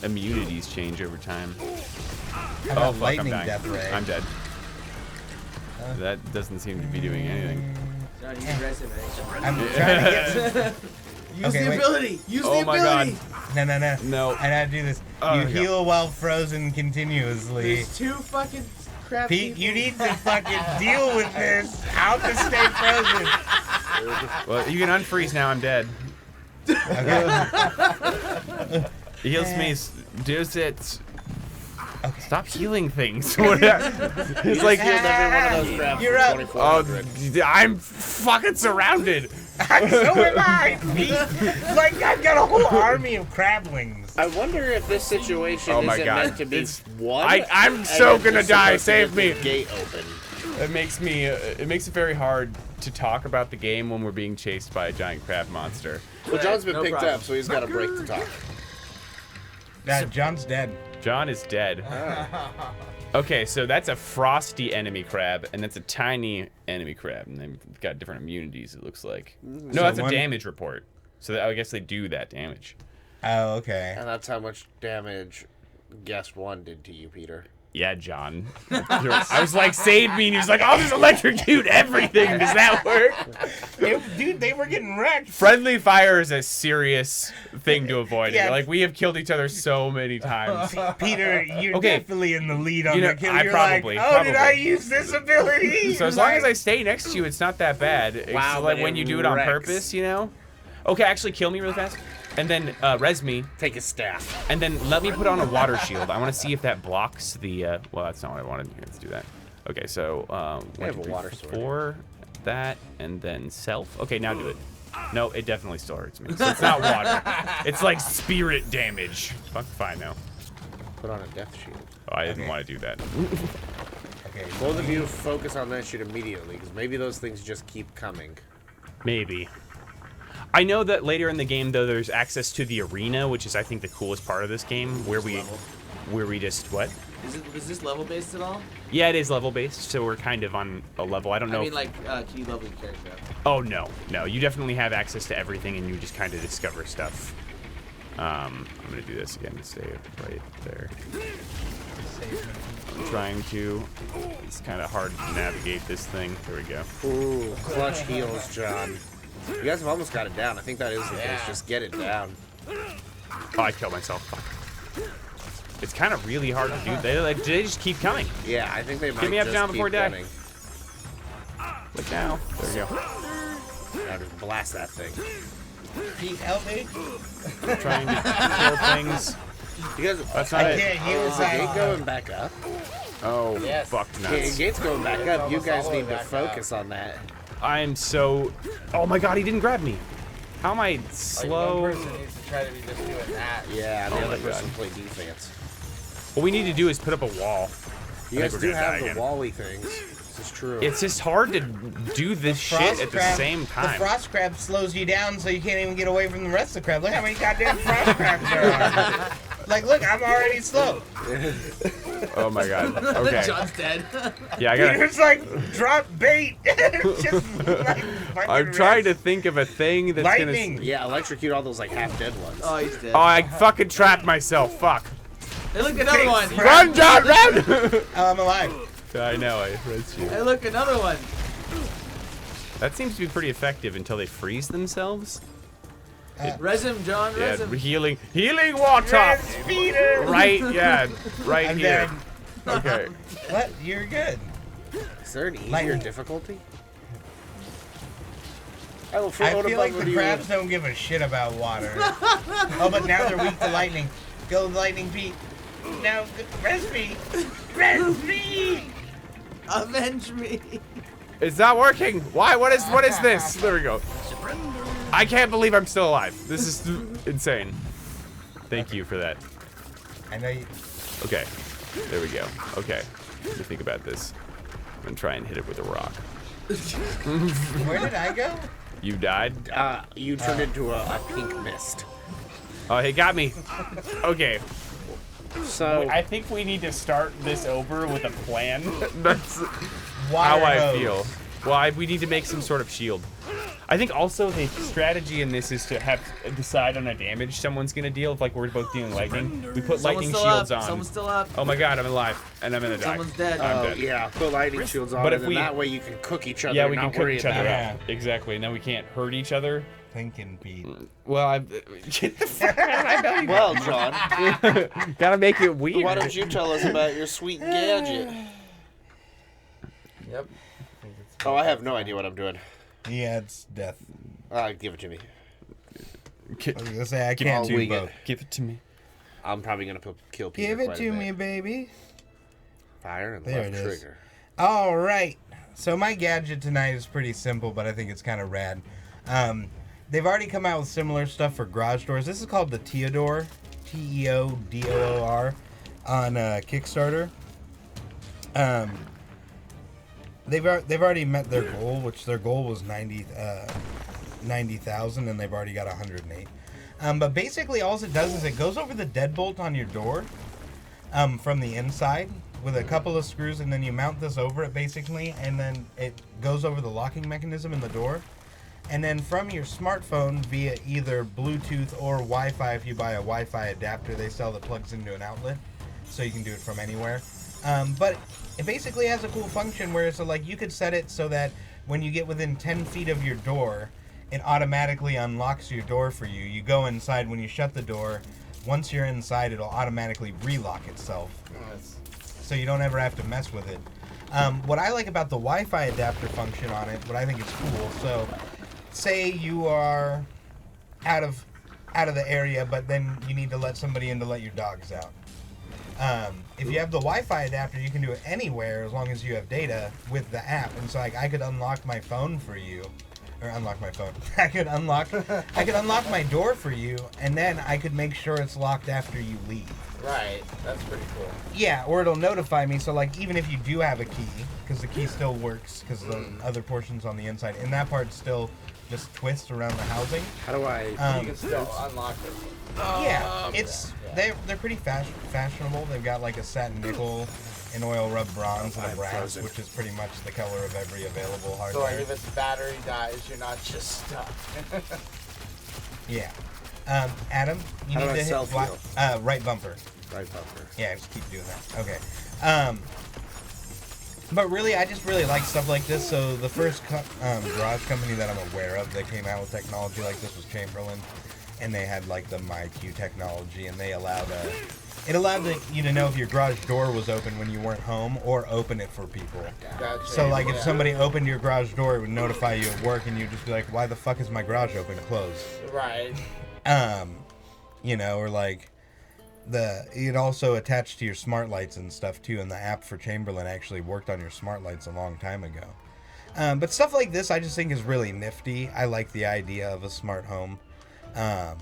immunities change over time. How about Fuck, lightning I'm dying. death ray? I'm dead. That doesn't seem to be doing anything. John, you aggressive, I'm trying to get. Use Okay, the wait. ability. Use Oh the my ability. god. No. No. I gotta do this. Oh, You there we go. heal while frozen continuously. There's 2 fucking crap. Pete, people. you need to fucking deal with this. How to stay frozen. Well, you can unfreeze now. I'm dead. Okay. He heals me. Does it? Okay. Stop healing things. It's like Healed every one of those crabs You're for up. 2400. I'm fucking surrounded. So am I, Pete. Like, I've got a whole army of crablings. I wonder if this situation Oh my isn't God. meant to be It's- one. I'm and so it's gonna just die. supposed to Save me. get the Gate open. It makes it very hard to talk about the game when we're being chased by a giant crab monster. Well, John's been No picked problem. up, so he's got a break to talk. John's dead. John is dead. Okay, so that's a frosty enemy crab, and that's a tiny enemy crab, and they've got different immunities, it looks like. No, So that's a one- damage report. So I guess they do that damage. Oh, okay. And that's how much damage Guest 1 did to you, Peter. Yeah, John. I was like, save me, and he was like, I'll just electrocute everything. Does that work? Dude, they were getting wrecked. Friendly fire is a serious thing to avoid. Yeah. Like, we have killed each other so many times. Peter, you're Okay. definitely in the lead on You know, the kill. I You're probably- like, oh, did I probably. use this ability? So as long as I stay next to you, it's not that bad. It's Wow, like but when it you do it on wrecks. purpose, you know? Okay, actually kill me really fast. And then res me. Take his staff. And then let me put on a water shield. I want to see if that blocks the, well, that's not what I wanted. Let's do that. Okay, so, I 1, have 2, a 3, water sword. 4, that, and then self. Okay, now do it. No, it definitely still hurts me. So it's not water. It's like spirit damage. Fuck, fine now. Put on a death shield. Oh, I didn't Okay. want to do that. Okay. Both of you focus on that shit immediately, because maybe those things just keep coming. Maybe. I know that later in the game, though, there's access to the arena, which is, I think, the coolest part of this game, where we just, what? Is this level based at all? Yeah, it is level based, so we're kind of on a level. I don't know. I mean, like, can you level your character up? Oh no, you definitely have access to everything, and you just kind of discover stuff. I'm gonna do this again to stay right there. I'm trying to. It's kind of hard to navigate this thing. There we go. Ooh, clutch heals, John. You guys have almost got it down. I think that is the case. Just get it down. Oh, I killed myself. Fuck. It's kind of really hard to do. They just keep coming. Yeah, I think they might Get me up, just John, keep before I die. coming. Like now. There we go. Now just blast that thing. Pete, help me. I'm trying to kill things. You guys, That's not I it. can't heal is the gate that. going back up? Oh, Yes. fuck Yeah, nuts. gate's going back up. You almost guys all the way need to back focus on that. I'm so. Oh my god, he didn't grab me. How am I Like, slow? one person needs to try to be just doing that. Yeah, the Oh other my God. person play defense. What we need to do is put up a wall. You I guys think do we're gonna die have the again. Wally things. This is true. It's just hard to do this shit at the same The time. frost crab slows you down so you can't even get away from the rest of the crab. Look how many goddamn frost crabs there are. Like, look, I'm already slow. Oh my god. Okay. John's dead. Yeah, I gotta. Peter's like, drop bait. Just, like, I'm trying to think of a thing that's lightning. gonna. Yeah, electrocute all those like half-dead ones. Oh, he's dead. Oh, I fucking trapped myself. Fuck. Hey, look, another one. Run, John, run! Oh, I'm alive. I know, I read you. Hey, look, another one. That seems to be pretty effective until they freeze themselves. Res him, John. Yeah, Res him. healing water. Yes, Peter. Right, yeah, right I'm here. dead. Okay. What? You're good. Is there an easier Lightning. difficulty? I will I float feel like above the you. crabs don't give a shit about water. Oh, but now they're weak to lightning. Go, lightning, Pete. Now, res me. Res me. Avenge me. It's not working. Why? What is this? There we go. I can't believe I'm still alive. This is insane. Thank you for that. I know you. Okay. There we go. Okay. Let me think about this. I'm gonna try and hit it with a rock. Where did I go? You died? You turned into a pink mist. Oh, he got me. Okay. So I think we need to start this over with a plan. That's Water how I hose. feel. Well, we need to make some sort of shield. I think also the strategy in this is to have decide on a damage someone's gonna deal. If like we're both dealing lightning, we put lightning shields on. Someone's still up. Oh my god, I'm alive, and I'm gonna die. Someone's dead. I'm Oh dead. yeah, put lightning shields on, But and if then we- that way you can cook each other. Yeah, and we can not cook worry each other about up. Exactly. Now we can't hurt each other. Thinking, Pete. Well, I get the fuck out of it. Well, John, Gotta make it weird. why don't you tell us about your sweet gadget? Yep. Oh, I have no idea what I'm doing. Yeah, it's death. Give it to me. I was gonna say I can't do wing it. both. Give it to me. I'm probably gonna kill Peter. Give it quite a to bit. me, baby. Fire and There left it is. trigger. All right. So my gadget tonight is pretty simple, but I think it's kind of rad. They've already come out with similar stuff for garage doors. This is called the Teodoor, Teodoor, on Kickstarter. They've already met their goal, which their goal was 90,000, and they've already got 108. But basically, all it does is it goes over the deadbolt on your door from the inside with a couple of screws, and then you mount this over it basically, and then it goes over the locking mechanism in the door. And then from your smartphone via either Bluetooth or Wi-Fi, if you buy a Wi-Fi adapter, they sell that plugs into an outlet, so you can do it from anywhere. But it basically has a cool function where so like you could set it so that when you get within 10 feet of your door, it automatically unlocks your door for you. You go inside, when you shut the door, once you're inside, it'll automatically relock itself. So you don't ever have to mess with it. What I like about the Wi-Fi adapter function on it, what I think is cool, so say you are out of the area, but then you need to let somebody in to let your dogs out. If you have the Wi-Fi adapter, you can do it anywhere as long as you have data with the app. And so like I could unlock my phone for you, or unlock my phone. I could unlock my door for you, and then I could make sure it's locked after you leave. Right. That's pretty cool. Yeah, or it'll notify me. So like even if you do have a key, because the key still works, because the other portion's on the inside, and that part still just twists around the housing. How do I? You can still unlock it. Yeah, it's they're pretty fashionable. They've got like a satin nickel, an oil rub bronze, and a I'm brass, frozen. which is pretty much the color of every available So like hardware. if its battery dies, you're not just stuck. Yeah. Adam, you How need do I to hit self-heal? right bumper. Right bumper. Yeah, just keep doing that. Okay. But really, I just really like stuff like this. So the first garage company that I'm aware of that came out with technology like this was Chamberlain, and they had like the MyQ technology, and they allowed you to know if your garage door was open when you weren't home, or open it for people. Gotcha. So like if Yeah. somebody opened your garage door, it would notify you at work, and you'd just be like, "Why the fuck is my garage open? Closed." Right. You know, or like it also attached to your smart lights and stuff too, and the app for Chamberlain actually worked on your smart lights a long time ago. But stuff like this I just think is really nifty. I like the idea of a smart home. I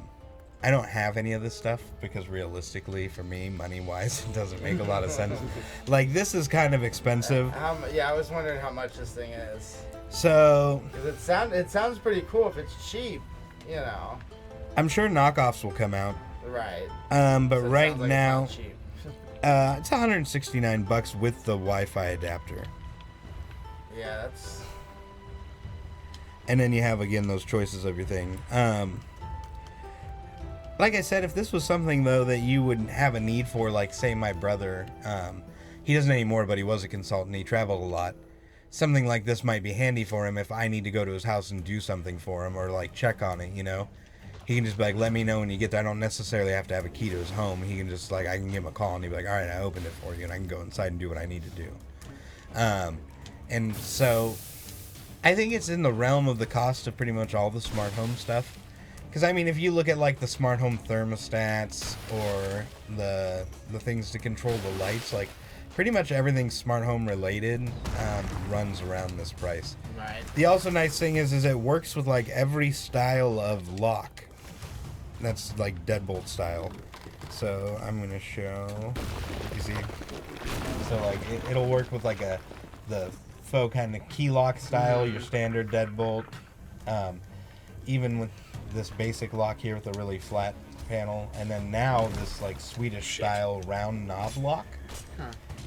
don't have any of this stuff because realistically for me, money-wise, it doesn't make a lot of sense. Like this is kind of expensive. Yeah, I was wondering how much this thing is. So 'Cause it sounds pretty cool if it's cheap, you know. I'm sure knockoffs will come out. Right. But So it right sounds like now, it's not cheap. it's $169 with the Wi-Fi adapter. Yeah, that's. And then you have, again, those choices of your thing. Like I said, if this was something, though, that you would have a need for, like, say, my brother, he doesn't anymore, but he was a consultant. He traveled a lot. Something like this might be handy for him if I need to go to his house and do something for him or, like, check on it, you know? He can just be like, let me know when you get there. I don't necessarily have to have a key to his home. He can just, like, I can give him a call, and he'd be like, all right, I opened it for you, and I can go inside and do what I need to do. And so I think it's in the realm of the cost of pretty much all the smart home stuff. Because, I mean, if you look at, like, the smart home thermostats or the things to control the lights, like, pretty much everything smart home related runs around this price. Right. The also nice thing is it works with, like, every style of lock. That's, like, deadbolt style. So, I'm going to show, you see? So, like, it'll work with, like, the faux kind of key lock style, your standard deadbolt. Even with this basic lock here with a really flat panel, and then now this like Swedish style round knob lock.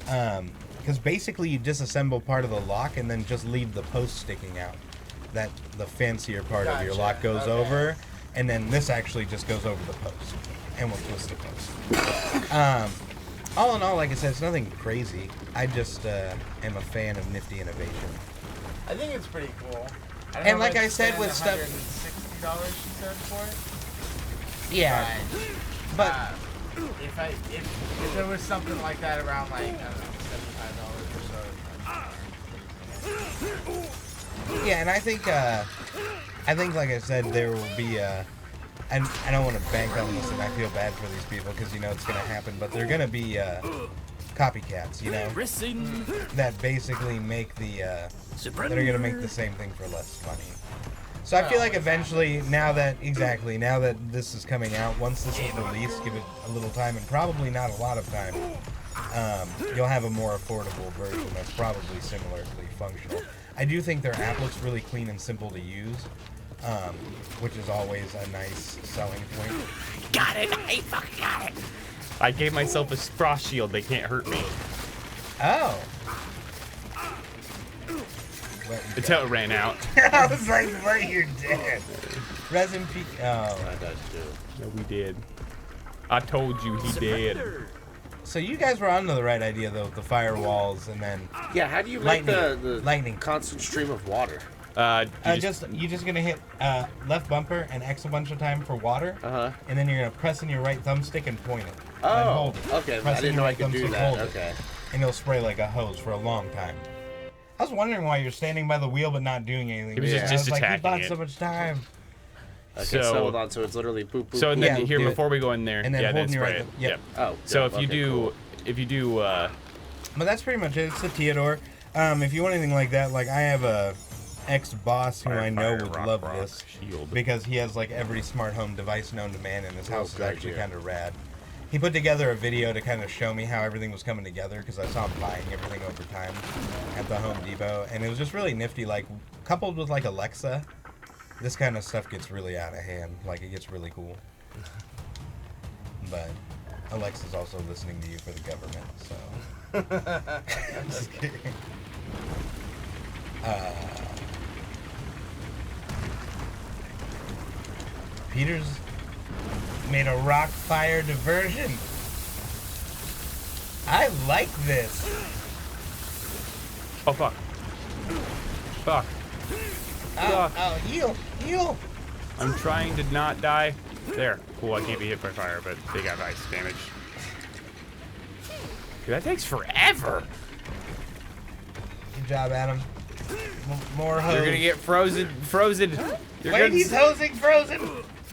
Because basically you disassemble part of the lock and then just leave the post sticking out. the fancier part of your Gotcha, lock goes okay. over, and then this actually just goes over the post, and will twist the post. All in all, like I said, it's nothing crazy. I just am a fan of nifty innovation. I think it's pretty cool. I don't And know like if I I'd said spend with stuff- $160 she said for it. Yeah, but If there was something like that around like I don't know $75 or so. yeah, and I think like I said, there will be and I don't want to bank on this, and I feel bad for these people because you know it's gonna happen, but they're gonna be copycats, you know, that basically make that are gonna make the same thing for less money. So I feel like eventually, now that this is coming out, once this is released, give it a little time, and probably not a lot of time, you'll have a more affordable version that's probably similarly functional. I do think their app looks really clean and simple to use, which is always a nice selling point. Got it! I fucking got it! I gave myself a frost shield. They can't hurt me. Oh. Until it ran out. I was like, "Where you're dead." Resin Peak. Oh. I died too. No, we did. I told you he did. So you guys were onto the right idea though, with the firewalls, and then Yeah, how do you make the lightning. constant stream of water? you're just gonna hit left bumper and X a bunch of time for water, and then you're gonna press in your right thumbstick and point it. Then Oh, hold it. okay. Press I in didn't your know I right could do thumbstick, that. hold it, Okay. and it'll spray like a hose for a long time. I was wondering why you're standing by the wheel but not doing anything. He was I was like, he attacking bought it. so much time. Okay, So- so hold on. So it's literally boop boop. So boop. then Yeah, here, do it. before we go in there, And then yeah, holding then your spray right it. yep. Oh. So yep, if you okay, do, cool. But that's pretty much it. It's the Teodoor. If you want anything like that, like I have a ex-boss who I know would love this shield. because he has like every smart home device known to man, and his house is gotcha. actually kind of rad. He put together a video to kind of show me how everything was coming together because I saw him buying everything over time at the Home Depot, and it was just really nifty. Like coupled with like Alexa, this kind of stuff gets really out of hand. Like it gets really cool. But Alexa's also listening to you for the government, so. Just kidding. Peter's made a rock fire diversion. I like this. Oh fuck! Fuck! Oh, heal. I'm trying to not die. There. Cool. I can't be hit by fire, but they got ice damage. Dude, that takes forever. Good job, Adam. More hose. You're gonna get frozen. You're Wait, he's hosing Frozen.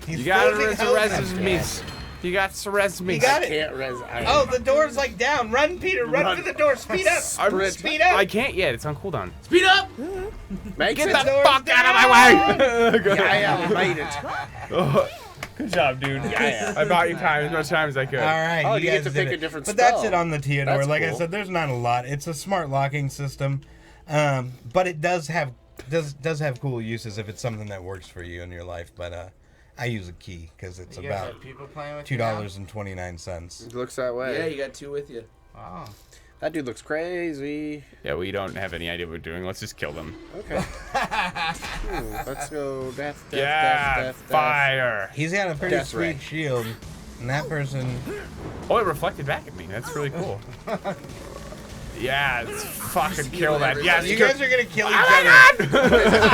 He's You gotta frozen me. hosing. You got to res me. You got it. Can't res. Oh, the door's like down. Run, Peter. Run to the door. Speed up. Speed up. I can't yet. It's on cooldown. Speed up! Make Get sense. the fuck out of my way! Yeah, I made it. Oh, good job, dude. Yeah. I bought you time as much time as I could. All right, Oh, you you get guys to pick did a it. different But that's spell. it on the Teodoor. That's Like I cool. said, there's not a lot. It's a smart locking system, but it does have cool uses if it's something that works for you in your life. But I use a key because it's You guys about have people playing with you now? $2.29. It looks that way. Yeah, you got two with you. Wow. That dude looks crazy. Yeah, we don't have any idea what we're doing. Let's just kill them. Okay. Let's go. Death. Fire! He's got a pretty Death sweet ray. shield, and that person. Oh, it reflected back at me. That's really cool. Yeah, let's fucking kill that. Yes, You kill- guys are gonna kill each other.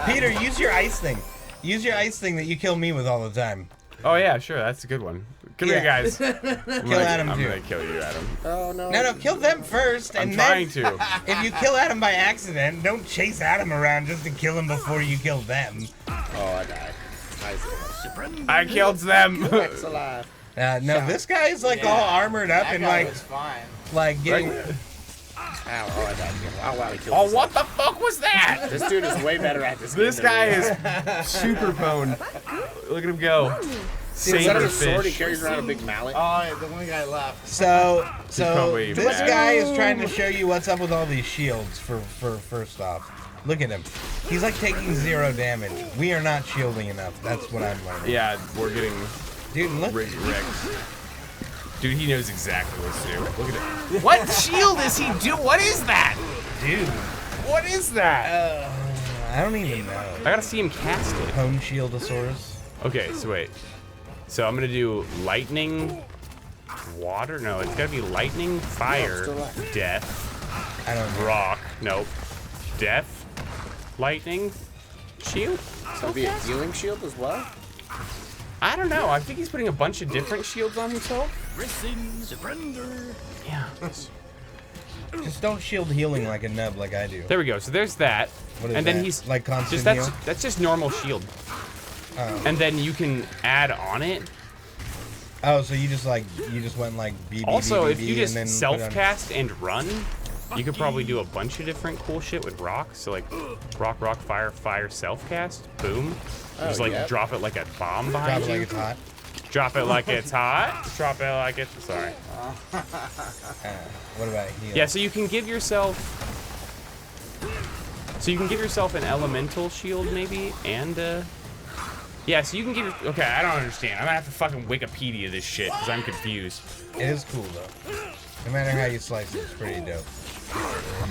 Peter, use your ice thing. Use your ice thing that you kill me with all the time. Oh yeah, sure. That's a good one. Come here, Yeah. guys. Kill Adam I'm too. gonna kill you, Adam. Oh no. No, kill them first, I'm and trying then to. if you kill Adam by accident, don't chase Adam around just to kill him before you kill them. Oh, I died. I killed them. It's alive. No, this guy's like Yeah. all armored up That and guy like was fine. getting. Ow, oh, I died. Oh, wow, he killed Oh, himself. what the fuck was that? This dude is way better at this This game guy than me. is super pwned. Look at him go. Is that a sword? He Saberfish. carries around a big mallet. Oh, the one guy left. So probably this bad. guy is trying to show you what's up with all these shields. For first off, look at him. He's like taking 0 damage. We are not shielding enough. That's what I'm learning. Yeah, we're getting Dude, look. wrecked. Dude, he knows exactly what to do. Look at it. What shield is he do? What is that? Dude. What is that? I don't even know. I gotta see him cast it. Cone Shieldosaurus. Okay, so wait. So I'm gonna do lightning, water. No, it's gotta be lightning, fire, death, I don't know. rock. Nope. Death, lightning, shield. So be a healing shield as well? I don't know. I think he's putting a bunch of different shields on himself. Yeah. Just don't shield healing like a nub like I do. There we go. So there's that. What is And then that? he's Like constant just heal? that's just normal shield. Oh. And then you can add on it. Oh, so you just went like BB. Also, BB, if you and then just put on- self-cast and run, you could probably do a bunch of different cool shit with rock. So like rock, fire, self-cast. Boom. Just like yep. drop it like a bomb Drop behind it you. like it's hot. Drop it like it's hot. Drop it like it's... Sorry. What about heal? Yeah, so you can give yourself... So you can give yourself an elemental shield, maybe, and, yeah, so you can give your... Okay, I don't understand. I'm gonna have to fucking Wikipedia this shit, because I'm confused. It is cool, though. No matter how you slice it, it's pretty dope.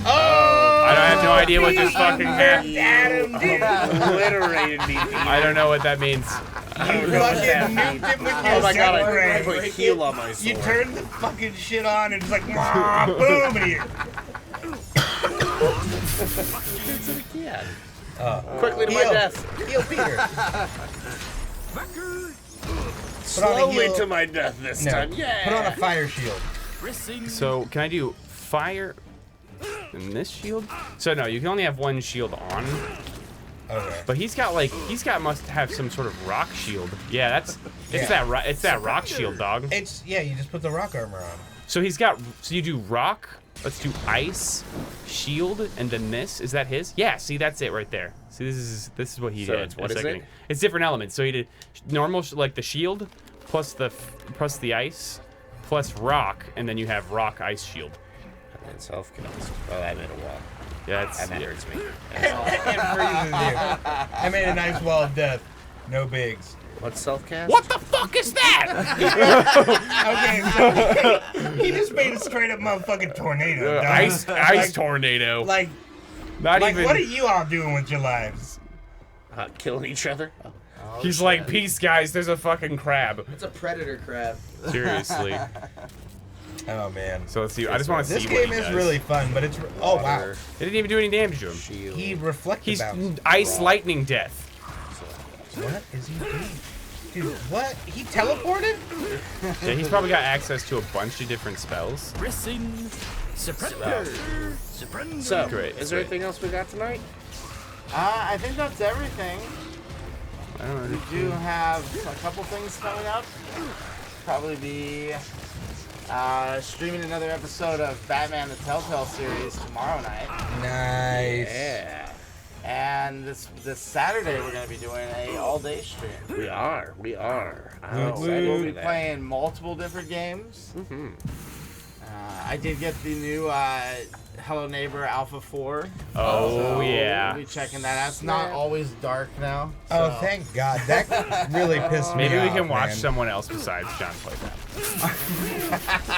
I don't have no idea what this fucking happened. Obliterated me. I don't know what that means. You fucking nuked it with your Oh my god, I Zephyr. put heal on my sword. You turned the fucking shit on and it's like, "Wah, boom, and you... Yeah. Quickly to my death. Heal Peter. Slowly to my death this time. Yeah. Put on a fire shield. So, can I do fire in this shield? So, no, you can only have one shield on. Okay. But must have some sort of rock shield. Yeah, it's that rock shield, dog. It's, yeah, you just put the rock armor on. So you do rock, let's do ice, shield, and then this. Is that his? Yeah, see, that's it right there. See, this is what he So did. it's what a is second it? ago. It's different elements. So he did normal, like the shield, plus the ice, plus rock, and then you have rock, ice, shield. And then self-cast. Oh, I made a wall. Yeah, that's... That hurts me. It freezes you. I made a nice wall of death. No bigs. What's self-cast? What the fuck is that? Okay, so he just made a straight up motherfucking tornado. dog. Ice tornado. Like, Not even... what are you all doing with your lives? Killing each other? Oh. He's like, peace, guys, there's a fucking crab. It's a predator crab. Seriously. Oh man. So let's see. I just want to see This what game he is does. really fun, but it's oh wow. Water, It didn't even do any damage to him. shield. He reflected He's bounce. ice lightning death. What is he doing? Dude, what? He teleported? Yeah, he's probably got access to a bunch of different spells. So, Great, is there great. anything else we got tonight? I think that's everything. I don't We know. do have a couple things coming up. Probably be streaming another episode of Batman the Telltale series tomorrow night. Nice. Yeah. And this Saturday we're going to be doing a all-day stream. We are. I'm Woot excited We'll for be that. playing multiple different games. Mhm. I did get the new Hello Neighbor Alpha 4. Oh, so yeah. We'll be checking that out. It's not always dark now. Oh, so- thank God. That really pissed me Maybe off. we can watch man. someone else besides John play that.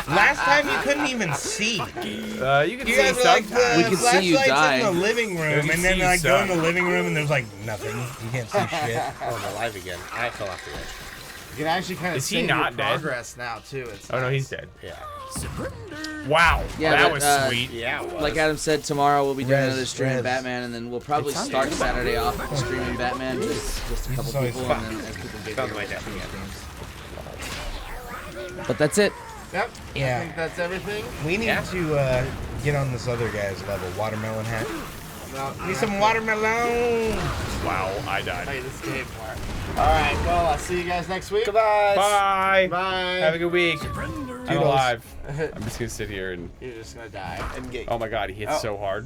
Last time you couldn't even see. You can You see guys were like sometimes. We could see you flashlights die. in the living We room, can and then see you like go in suck. the living room, and there's like nothing. You can't see shit. Oh, I'm alive again. I fell off the edge. You can actually kind of Is he see your not dead? progress now too. It's Oh no, nice. he's dead. Yeah. Wow, Yeah, that but, was sweet. Yeah. It was. Like Adam said, tomorrow we'll be doing Res, another stream of res. Batman, and then we'll probably start Saturday off streaming Batman, just a couple always people, fun. and then as people get Found here, my we'll death stream again. streams. But that's it. Yep. Yeah. I think that's everything. We need to get on this other guy's level. Watermelon hat. No, Need some watermelon. Wow, I died. play this game more. All right. Well, I'll see you guys next week. Goodbye. Bye. Bye. Have a good week. I'm alive. I'm just gonna sit here and. You're just gonna die. And get Oh my God, he hits so hard.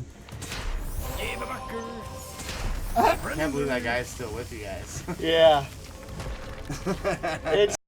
I can't believe that guy's still with you guys. Yeah. It's